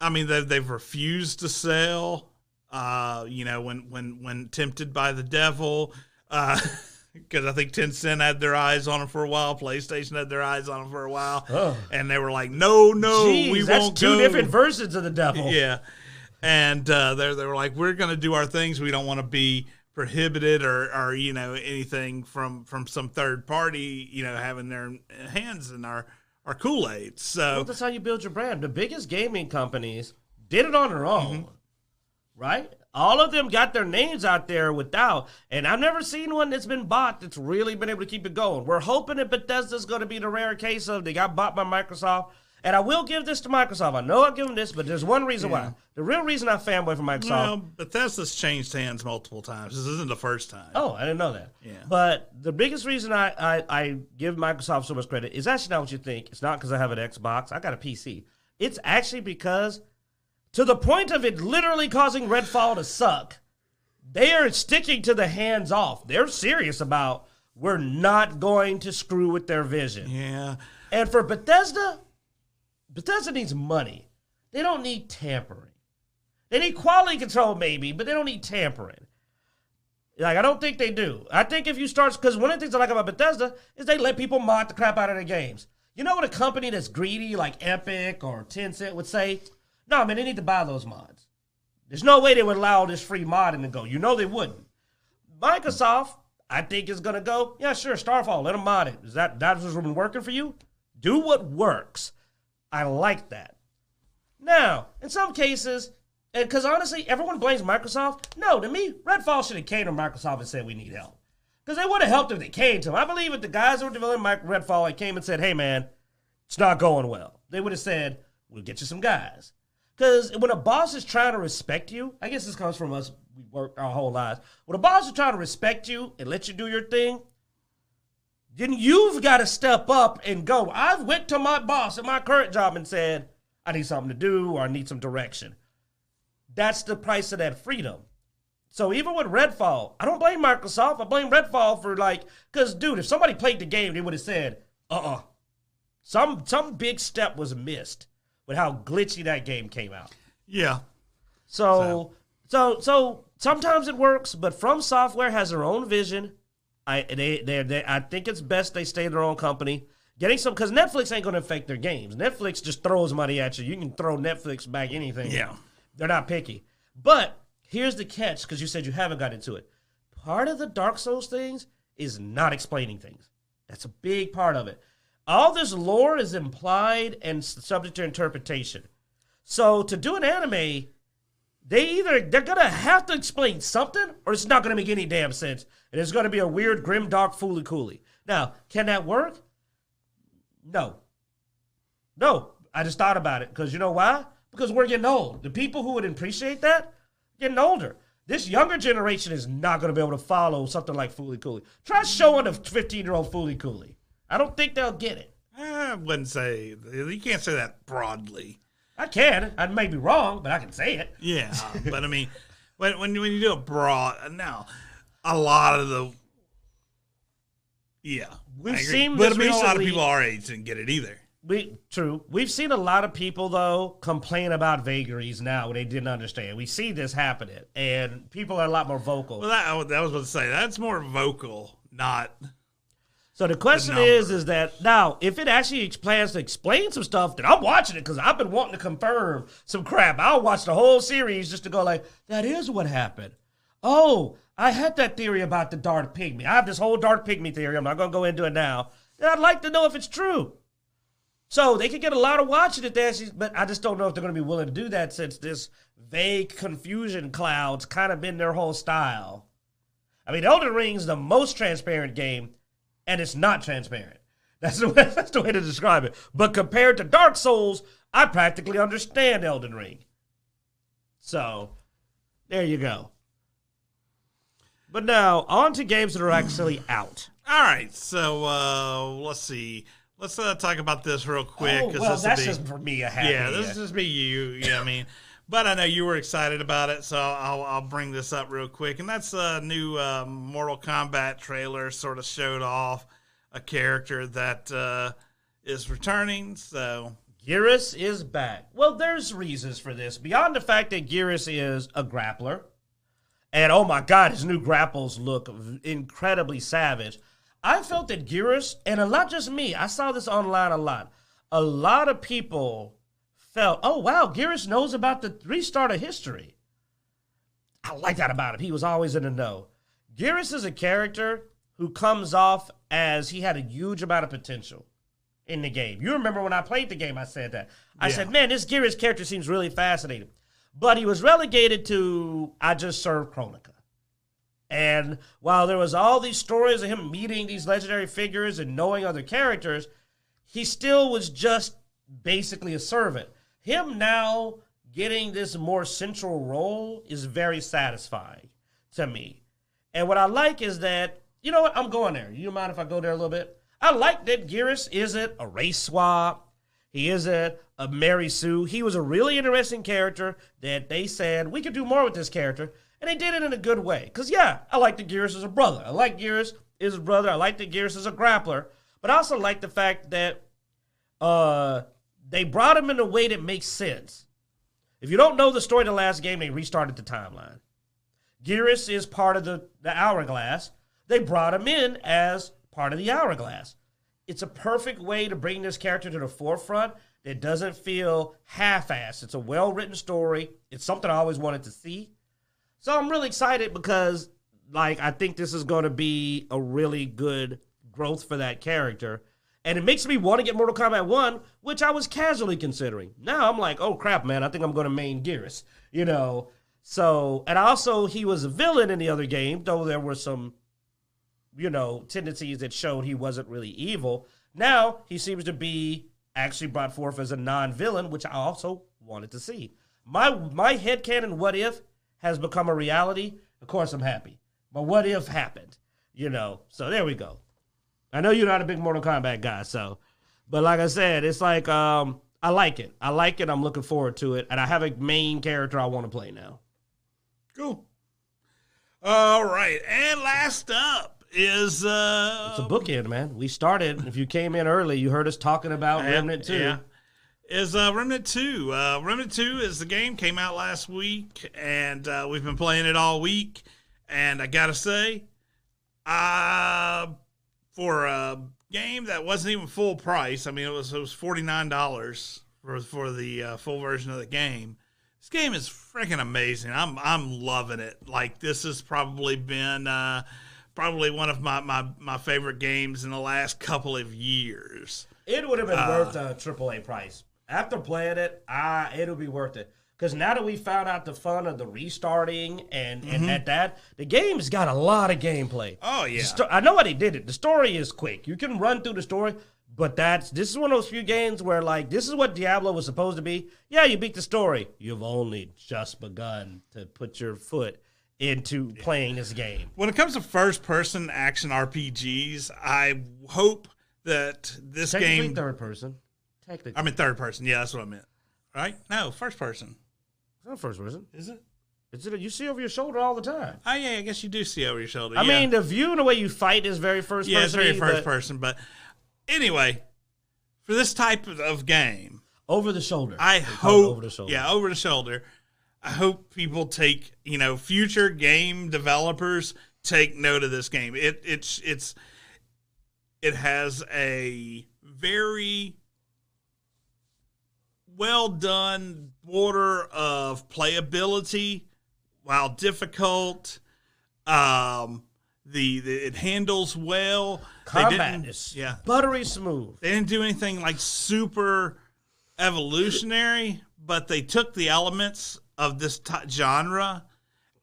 I mean, they've refused to sell, when tempted by the devil, because I think Tencent had their eyes on them for a while, PlayStation had their eyes on them for a while, and they were like, no, Jeez, we that's won't two go. different versions of the devil. Yeah. And they were like, we're going to do our things. We don't want to be prohibited or anything from some third party, having their hands in our Kool-Aid. So well, that's how you build your brand. The biggest gaming companies did it on their own, right? All of them got their names out there without, and I've never seen one that's been bought that's really been able to keep it going. We're hoping that Bethesda's going to be the rare case of they got bought by Microsoft. And I will give this to Microsoft. I know I'll give them this, but there's one reason why. The real reason I fanboy from Microsoft. Well, Bethesda's changed hands multiple times. This isn't the first time. Oh, I didn't know that. Yeah. But the biggest reason I give Microsoft so much credit is actually not what you think. It's not because I have an Xbox. I got a PC. It's actually because, to the point of it literally causing Redfall to suck, they are sticking to the hands off. They're serious about we're not going to screw with their vision. Yeah. And for Bethesda needs money. They don't need tampering. They need quality control maybe, but they don't need tampering. Like, I don't think they do. I think if you start, because one of the things I like about Bethesda is they let people mod the crap out of their games. You know what a company that's greedy like Epic or Tencent would say? No, man, they need to buy those mods. There's no way they would allow this free modding to go. You know they wouldn't. Microsoft, I think, is going to go, yeah, sure, Starfall, let them mod it. That's what's been working for you? Do what works. I like that. Now, in some cases, and because honestly, everyone blames Microsoft. No, to me, Redfall should have came to Microsoft and said we need help. Because they would have helped if they came to them. I believe if the guys who were developing Redfall came and said, hey man, it's not going well, they would have said, we'll get you some guys. Because when a boss is trying to respect you, I guess this comes from us, we work our whole lives. When a boss is trying to respect you and let you do your thing, then you've got to step up and go. I've went to my boss at my current job and said, I need something to do or I need some direction. That's the price of that freedom. So even with Redfall, I don't blame Microsoft. I blame Redfall for because dude, if somebody played the game, they would have said, some big step was missed with how glitchy that game came out. Yeah. So sometimes it works, but From Software has their own vision. I think it's best they stay in their own company. Getting some, because Netflix ain't going to affect their games. Netflix just throws money at you. You can throw Netflix back anything. Yeah. They're not picky. But here's the catch, because you said you haven't got into it. Part of the Dark Souls things is not explaining things. That's a big part of it. All this lore is implied and subject to interpretation. So to do an anime, they're going to have to explain something, or it's not going to make any damn sense. And it's going to be a weird, grim, dark, fooly-cooly. Now, can that work? No. I just thought about it, because you know why? Because we're getting old. The people who would appreciate that, getting older. This younger generation is not going to be able to follow something like fooly-cooly. Try showing a 15-year-old fooly-cooly. I don't think they'll get it. I wouldn't say, you can't say that broadly. I can. I may be wrong, but I can say it. Yeah, but I mean, when you do a broad, now, a lot of the, yeah. We've seen but this I mean, a lot of recently. people our age didn't get it either. True. We've seen a lot of people, though, complain about vagaries now when they didn't understand. We see this happening, and people are a lot more vocal. Well, that was what to say. That's more vocal, not... So the question is that now, if it actually plans to explain some stuff, then I'm watching it because I've been wanting to confirm some crap. I'll watch the whole series just to go like, that is what happened. oh, I had that theory about the dark pygmy. I have this whole dark pygmy theory. I'm not going to go into it now. And I'd like to know if it's true. So they could get a lot of watching it there, but I just don't know if they're going to be willing to do that since this vague confusion cloud's kind of been their whole style. I mean, Elden Ring's the most transparent game, and it's not transparent. That's the way to describe it. But compared to Dark Souls, I practically understand Elden Ring. So, there you go. But now, on to games that are actually out. All right, so let's see. Let's talk about this real quick. Oh, well, that's just for me a happy. Yeah, this is just me, you know what I mean? But I know you were excited about it, so I'll bring this up real quick. And that's a new Mortal Kombat trailer sort of showed off a character that is returning, so... Geras is back. Well, there's reasons for this. Beyond the fact that Geras is a grappler, and oh my God, his new grapples look incredibly savage. I felt that Geras, and not just me, I saw this online a lot of people felt, oh wow, Geras knows about the restart of history. I like that about him. He was always in the know. Geras is a character who comes off as he had a huge amount of potential in the game. You remember when I played the game, I said that. I said, man, this Geras character seems really fascinating. But he was relegated to, I just served Chronica. And while there was all these stories of him meeting these legendary figures and knowing other characters, he still was just basically a servant. Him now getting this more central role is very satisfying to me. And what I like is that, you know what, I'm going there. You mind if I go there a little bit? I like that Geras isn't a race swap. He isn't a Mary Sue. He was a really interesting character that they said, we could do more with this character. And they did it in a good way. Because, yeah, I like that Geras is a brother. I like Geras is a brother. I like that Geras is a grappler. But I also like the fact that they brought him in a way that makes sense. If you don't know the story of the last game, they restarted the timeline. Geras is part of the Hourglass. They brought him in as part of the Hourglass. It's a perfect way to bring this character to the forefront that doesn't feel half-assed. It's a well-written story. It's something I always wanted to see. So I'm really excited because, I think this is going to be a really good growth for that character. And it makes me want to get Mortal Kombat 1, which I was casually considering. Now I'm like, oh, crap, man, I think I'm going to main Geras, So, and also he was a villain in the other game, though there were some, tendencies that showed he wasn't really evil. Now he seems to be actually brought forth as a non-villain, which I also wanted to see. My headcanon what if has become a reality. Of course I'm happy. But what if happened? So there we go. I know you're not a big Mortal Kombat guy, but like I said, it's like, I like it. I'm looking forward to it. And I have a main character I want to play now. Cool. All right. And last up is... it's a bookend, man. We started, if you came in early, you heard us talking about Remnant 2. Yeah. Is Remnant 2. Remnant 2 is the game, came out last week, and we've been playing it all week. And I gotta say, for a game that wasn't even full price, I mean, it was $49 for the full version of the game. This game is freaking amazing. I'm loving it. This has probably been probably one of my favorite games in the last couple of years. It would have been worth a AAA price. After playing it, it'll be worth it. Because now that we found out the fun of the restarting and at that, the game's got a lot of gameplay. Oh, yeah. I know why they did it. The story is quick. You can run through the story, but this is one of those few games where, this is what Diablo was supposed to be. Yeah, you beat the story. You've only just begun to put your foot into playing this game. When it comes to first-person action RPGs, I hope that this Technically game... third person. Technically. I mean, third person. Yeah, that's what I meant. Right? No, first person. It's not first person. Is it? You see over your shoulder all the time. Oh, yeah, I guess you do see over your shoulder. I mean, the view and the way you fight is very first person. Yeah, it's very first person. But anyway, for this type of game... Over the shoulder. I hope... Over the shoulder. Yeah, over the shoulder. I hope people take, future game developers take note of this game. It has a very well done border of playability while difficult. It handles well. Combat is buttery smooth. They didn't do anything like super evolutionary, but they took the elements of this genre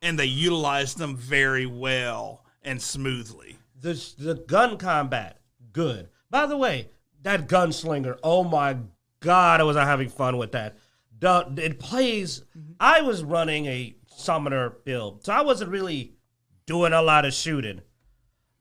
and they utilized them very well and smoothly. The gun combat, good. By the way, that gunslinger, oh my God, I was not having fun with that. It plays, I was running a summoner build, so I wasn't really doing a lot of shooting.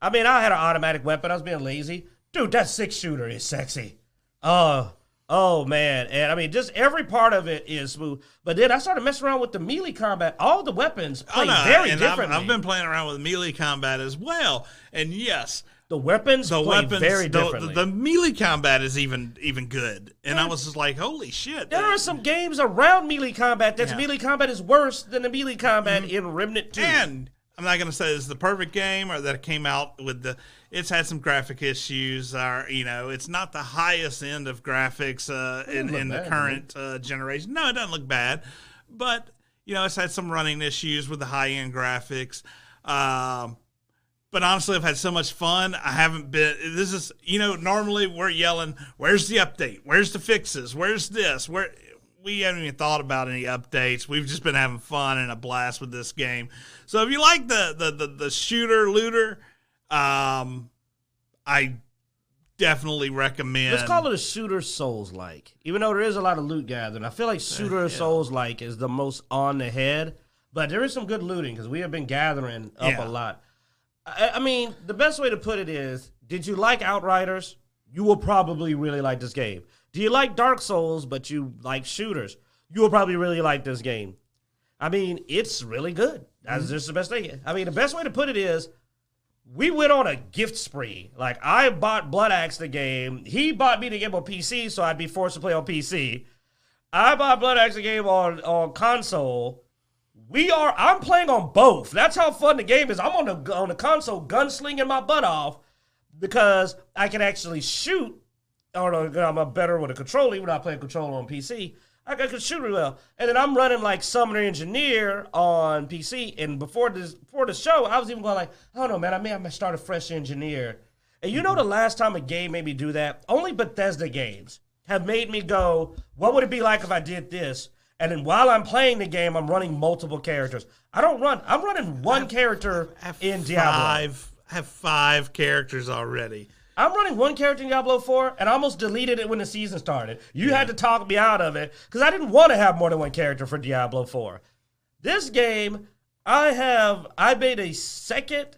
I mean, I had an automatic weapon. I was being lazy. Dude, that 6-shooter is sexy. Oh, man. And, I mean, just every part of it is smooth. But then I started messing around with the melee combat. All the weapons play very differently. I've been playing around with melee combat as well. And, yes. The weapons play very differently. The melee combat is even good. And I was just like, holy shit. There are some games around melee combat that's melee combat is worse than the melee combat in Remnant 2. And I'm not going to say it's the perfect game or that it came out with it's had some graphic issues. It's not the highest end of graphics in the current generation. No, it doesn't look bad. But, it's had some running issues with the high-end graphics. But honestly, I've had so much fun. I haven't been, normally we're yelling, where's the update? Where's the fixes? Where's this? We haven't even thought about any updates. We've just been having fun and a blast with this game. So if you like the shooter looter, I definitely recommend. Let's call it a shooter Souls-like. Even though there is a lot of loot gathering, I feel like shooter Souls-like is the most on the head. But there is some good looting because we have been gathering up a lot. I mean, the best way to put it is, did you like Outriders? You will probably really like this game. Do you like Dark Souls, but you like shooters? You will probably really like this game. I mean, it's really good. That's just the best thing. I mean, the best way to put it is, we went on a gift spree. Like, I bought Bloodaxe the game. He bought me the game on PC, so I'd be forced to play on PC. I bought Bloodaxe the game on console. I'm playing on both. That's how fun the game is. I'm on the console gunslinging my butt off because I can actually shoot. I'm better with a controller, even though I play a controller on PC. I can shoot really well. And then I'm running like Summoner Engineer on PC. And before the show, I was even going like, I don't know, man, I may start a fresh engineer. And the last time a game made me do that? Only Bethesda games have made me go, what would it be like if I did this? And then while I'm playing the game, I'm running multiple characters. I'm running one character in Diablo. I have 5 characters already. I'm running one character in Diablo 4, and I almost deleted it when the season started. You had to talk me out of it, because I didn't want to have more than one character for Diablo 4. This game, I made a second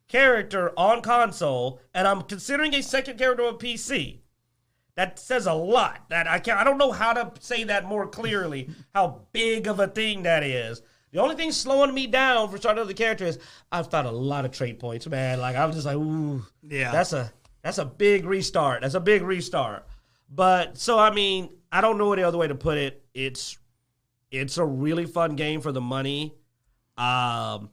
character on console, and I'm considering a second character on PC. That says a lot. I don't know how to say that more clearly, how big of a thing that is. The only thing slowing me down for starting another character is I've thought a lot of trait points, man. Like, I was just like, ooh, that's a big restart. That's a big restart. But, so, I mean, I don't know any other way to put it. It's a really fun game for the money. And,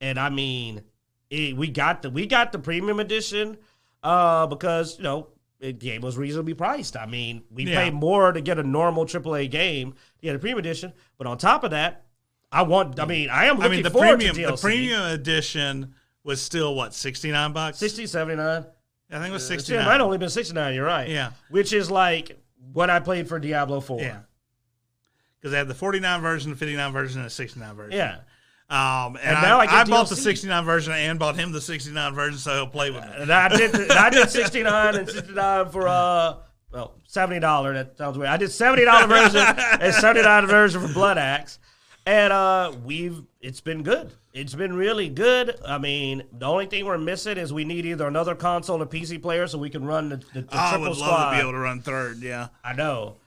I mean, we got the premium edition because, the game was reasonably priced. I mean, we paid more to get a normal AAA game. The premium edition. But on top of that, I am looking forward to DLC. The premium edition was still, what, $69? $60, $79. I think it was $69. It might have only been $69, you're right. Yeah. Which is like what I played for Diablo 4. Yeah. Because they had the 49 version, the 59 version, and the 69 version. Yeah. And now I bought the 69 version and bought him the 69 version so he'll play with me. And I did 69 and 69 for $70. That sounds weird. I did $70 version and $79 version for Bloodaxe. And it's been good. It's been really good. I mean, the only thing we're missing is we need either another console or PC player so we can run the triple squad. I would love to be able to run third, yeah. I know.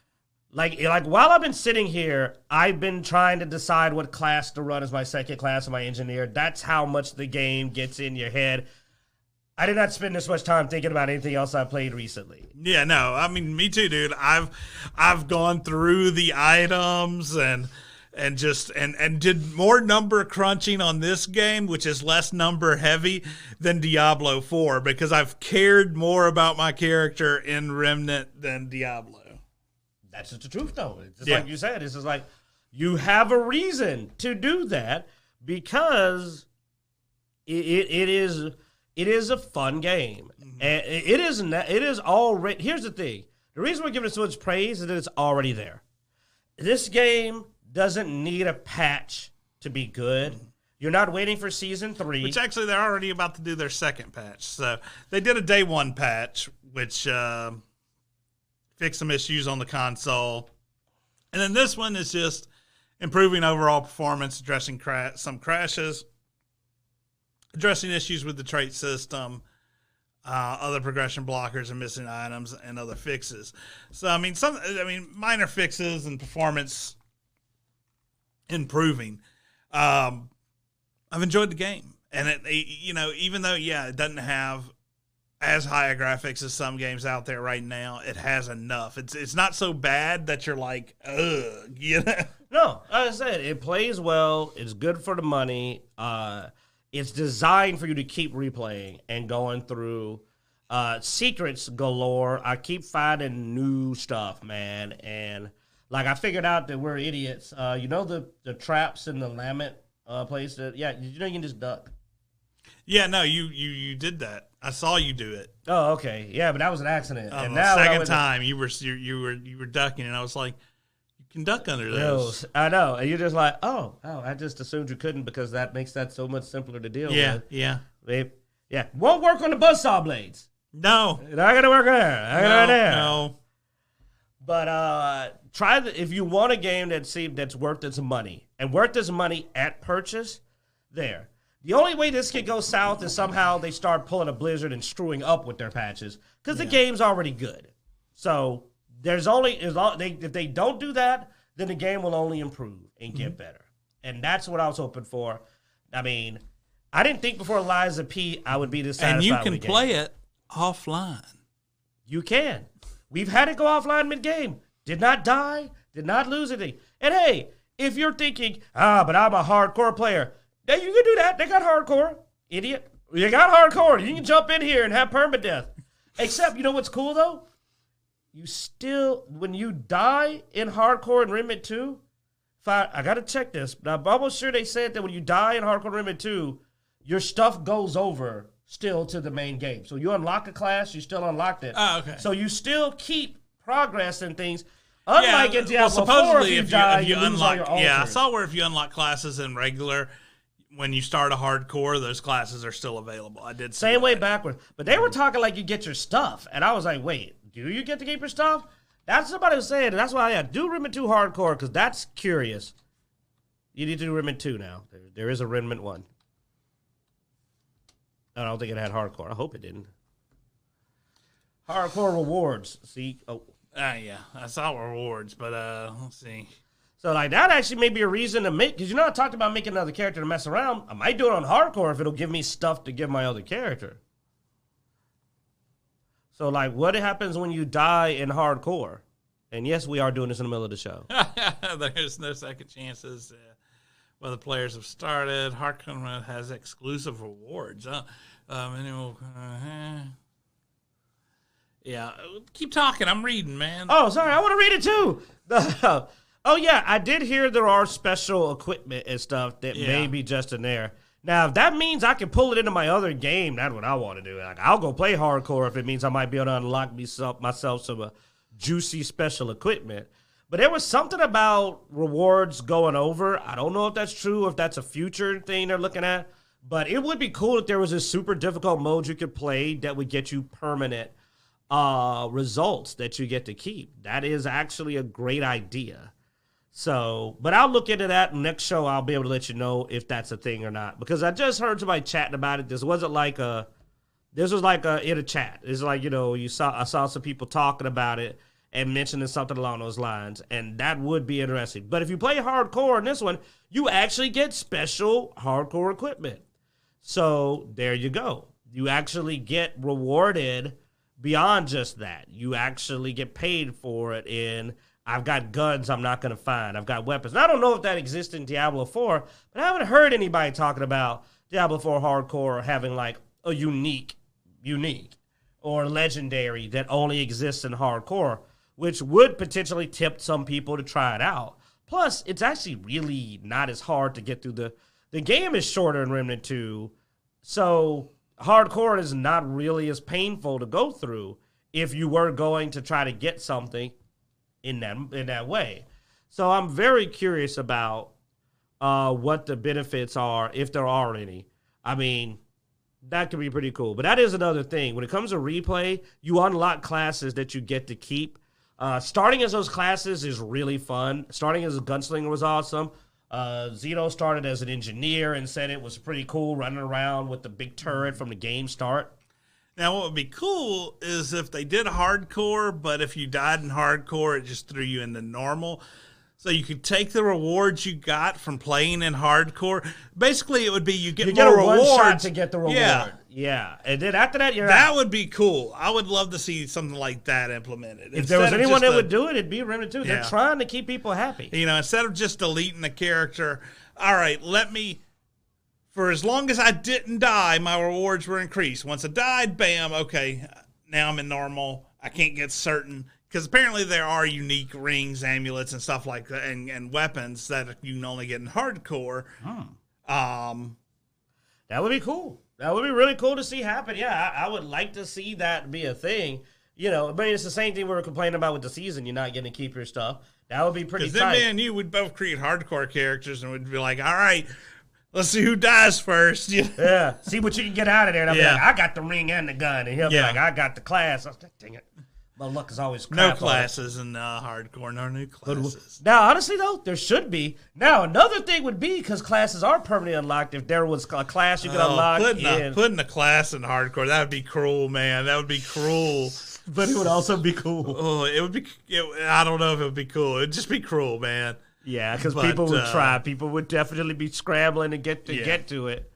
Like while I've been sitting here, I've been trying to decide what class to run as my second class of my engineer. That's how much the game gets in your head. I did not spend this much time thinking about anything else I played recently. Yeah, no. I mean, me too, dude. I've gone through the items and did more number crunching on this game, which is less number heavy than Diablo 4, because I've cared more about my character in Remnant than Diablo. That's just the truth, though. It's just like you said. It's just like you have a reason to do that because it is a fun game. Mm-hmm. And it is already. Here's the thing: the reason we're giving it so much praise is that it's already there. This game doesn't need a patch to be good. Mm-hmm. You're not waiting for Season 3. Which actually, they're already about to do their second patch. So they did a day one patch, which fixed some issues on the console. And then this one is just improving overall performance, addressing some crashes, addressing issues with the trait system, other progression blockers and missing items, and other fixes. So, I mean, minor fixes and performance improving. I've enjoyed the game, and even though it doesn't have as high a graphics as some games out there right now, it has enough. It's not so bad that you're like, ugh, No, like I said, it plays well. It's good for the money. It's designed for you to keep replaying and going through secrets galore. I keep finding new stuff, man, and like I figured out that we're idiots. The traps in the Lament place that you can just duck. Yeah, no, you did that. I saw you do it. Oh, okay, yeah, but that was an accident. And now the second time you were ducking, and I was like, you can duck under those. I know, and you're just like, oh, I just assumed you couldn't because that makes that so much simpler to deal with. Yeah. Won't work on the buzzsaw blades. No, not gonna work there. No. But if you want a game that's worth its money and worth its money at purchase, there. The only way this could go south is somehow they start pulling a Blizzard and screwing up with their patches because the game's already good. So if they don't do that, then the game will only improve and get better. And that's what I was hoping for. I mean, I didn't think before Liza P I would be this satisfied. And you with can the game. play it offline. You can. We've had it go offline mid-game. Did not die. Did not lose anything. And hey, if you're thinking, but I'm a hardcore player, yeah, you can do that. They got hardcore, idiot. You got hardcore. You can jump in here and have permadeath. Except, you know what's cool, though? You still, when you die in hardcore in Remnant 2, I got to check this, but I'm almost sure they said that when you die in hardcore Remnant 2, your stuff goes over still to the main game. So you unlock a class, you still unlocked it. Oh, okay. So you still keep progress and things. Unlike in Diablo 4, supposedly if you unlock, lose all your altars. I saw where if you unlock classes in regular, when you start a hardcore, those classes are still available. I did see Same that. way backwards. But they were talking like you get your stuff. And I was like, wait, do you get to keep your stuff? That's somebody was saying. That's why I do Remnant 2 hardcore, because that's curious. You need to do Remnant 2 now. There is a Remnant 1. I don't think it had hardcore. I hope it didn't. Hardcore rewards. See? Oh. Yeah. I saw rewards, but let's see. So, like, that actually may be a reason to make, because I talked about making another character to mess around. I might do it on hardcore if it'll give me stuff to give my other character. So, like, what happens when you die in hardcore? And yes, we are doing this in the middle of the show. There's no second chances. Well, the players have started. Hardcore has exclusive rewards. Yeah, keep talking. I'm reading, man. Oh, sorry. I want to read it, too. Oh, yeah, I did hear there are special equipment and stuff that may be just in there. Now, if that means I can pull it into my other game, that's what I want to do. Like, I'll go play hardcore if it means I might be able to unlock myself some juicy special equipment. But there was something about rewards going over. I don't know if that's true, if that's a future thing they're looking at. But it would be cool if there was a super difficult mode you could play that would get you permanent results that you get to keep. That is actually a great idea. So, but I'll look into that. Next show, I'll be able to let you know if that's a thing or not. Because I just heard somebody chatting about it. This was like in a chat. It's like, I saw some people talking about it and mentioning something along those lines. And that would be interesting. But if you play hardcore in this one, you actually get special hardcore equipment. So there you go. You actually get rewarded beyond just that. You actually get paid for it in... I've got guns I'm not going to find. I've got weapons. And I don't know if that exists in Diablo 4, but I haven't heard anybody talking about Diablo 4 hardcore having like a unique, or legendary that only exists in hardcore, which would potentially tip some people to try it out. Plus, it's actually really not as hard to get through the game is shorter in Remnant 2, So hardcore is not really as painful to go through if you were going to try to get something in that way. So I'm very curious about what the benefits are, if there are any. I mean, that could be pretty cool. But that is another thing. When it comes to replay, you unlock classes that you get to keep. Starting as those classes is really fun. Starting as a gunslinger was awesome. Zeno started as an engineer and said it was pretty cool running around with the big turret from the game start. Now, what would be cool is if they did hardcore, but if you died in hardcore, it just threw you into normal. So you could take the rewards you got from playing in hardcore. Basically, it would be you get more rewards. One shot to get the reward. Yeah. And then after that, you're that out. Would be cool. I would love to see something like that implemented. If there was anyone that would do it, it'd be Remnant 2. They're trying to keep people happy. You know, instead of just deleting the character, all right, for as long as I didn't die, my rewards were increased. Once I died, bam, okay, now I'm in normal. I can't get certain. Because apparently there are unique rings, amulets, and stuff like that, and weapons that you can only get in hardcore. That would be cool. That would be really cool to see happen. Yeah, I would like to see that be a thing. You know, but it's the same thing we were complaining about with the season. You're not getting to keep your stuff. That would be pretty tight. Because then me and you would both create hardcore characters and we'd be like, all right, let's see who dies first. Yeah, see what you can get out of there. And I'll be like, I got the ring and the gun. And he'll be like, I got the class. I was like, dang it. My luck is always crap. No classes in hardcore, no new classes. Now, honestly, though, there should be. Now, another thing would be, because classes are permanently unlocked, if there was a class you could unlock. Putting a class in hardcore, that would be cruel, man. That would be cruel. But it would also be cool. Oh, it would be. I don't know if it would be cool. It would just be cruel, man. Yeah, because people would try. People would definitely be scrambling to get to it.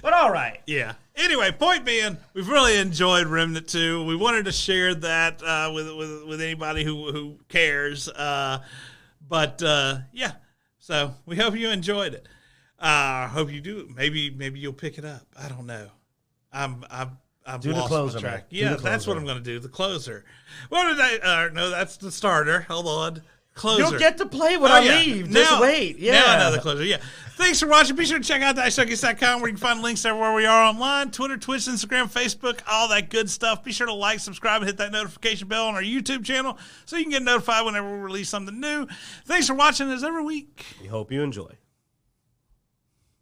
But all right. Yeah. Anyway, point being, we've really enjoyed Remnant 2. We wanted to share that with anybody who cares. But yeah. So we hope you enjoyed it. Hope you do. Maybe you'll pick it up. I don't know. I've do lost the closer, my track. man. Yeah, that's what I'm going to do. The closer. What did I? No, that's the starter. Hold on. Closer. You'll get to play when I leave. Just wait. Yeah. Now I know the closer. Yeah. Thanks for watching. Be sure to check out Dicejunkies.com where you can find links everywhere we are online. Twitter, Twitch, Instagram, Facebook, all that good stuff. Be sure to like, subscribe, and hit that notification bell on our YouTube channel so you can get notified whenever we release something new. Thanks for watching as every week. We hope you enjoy.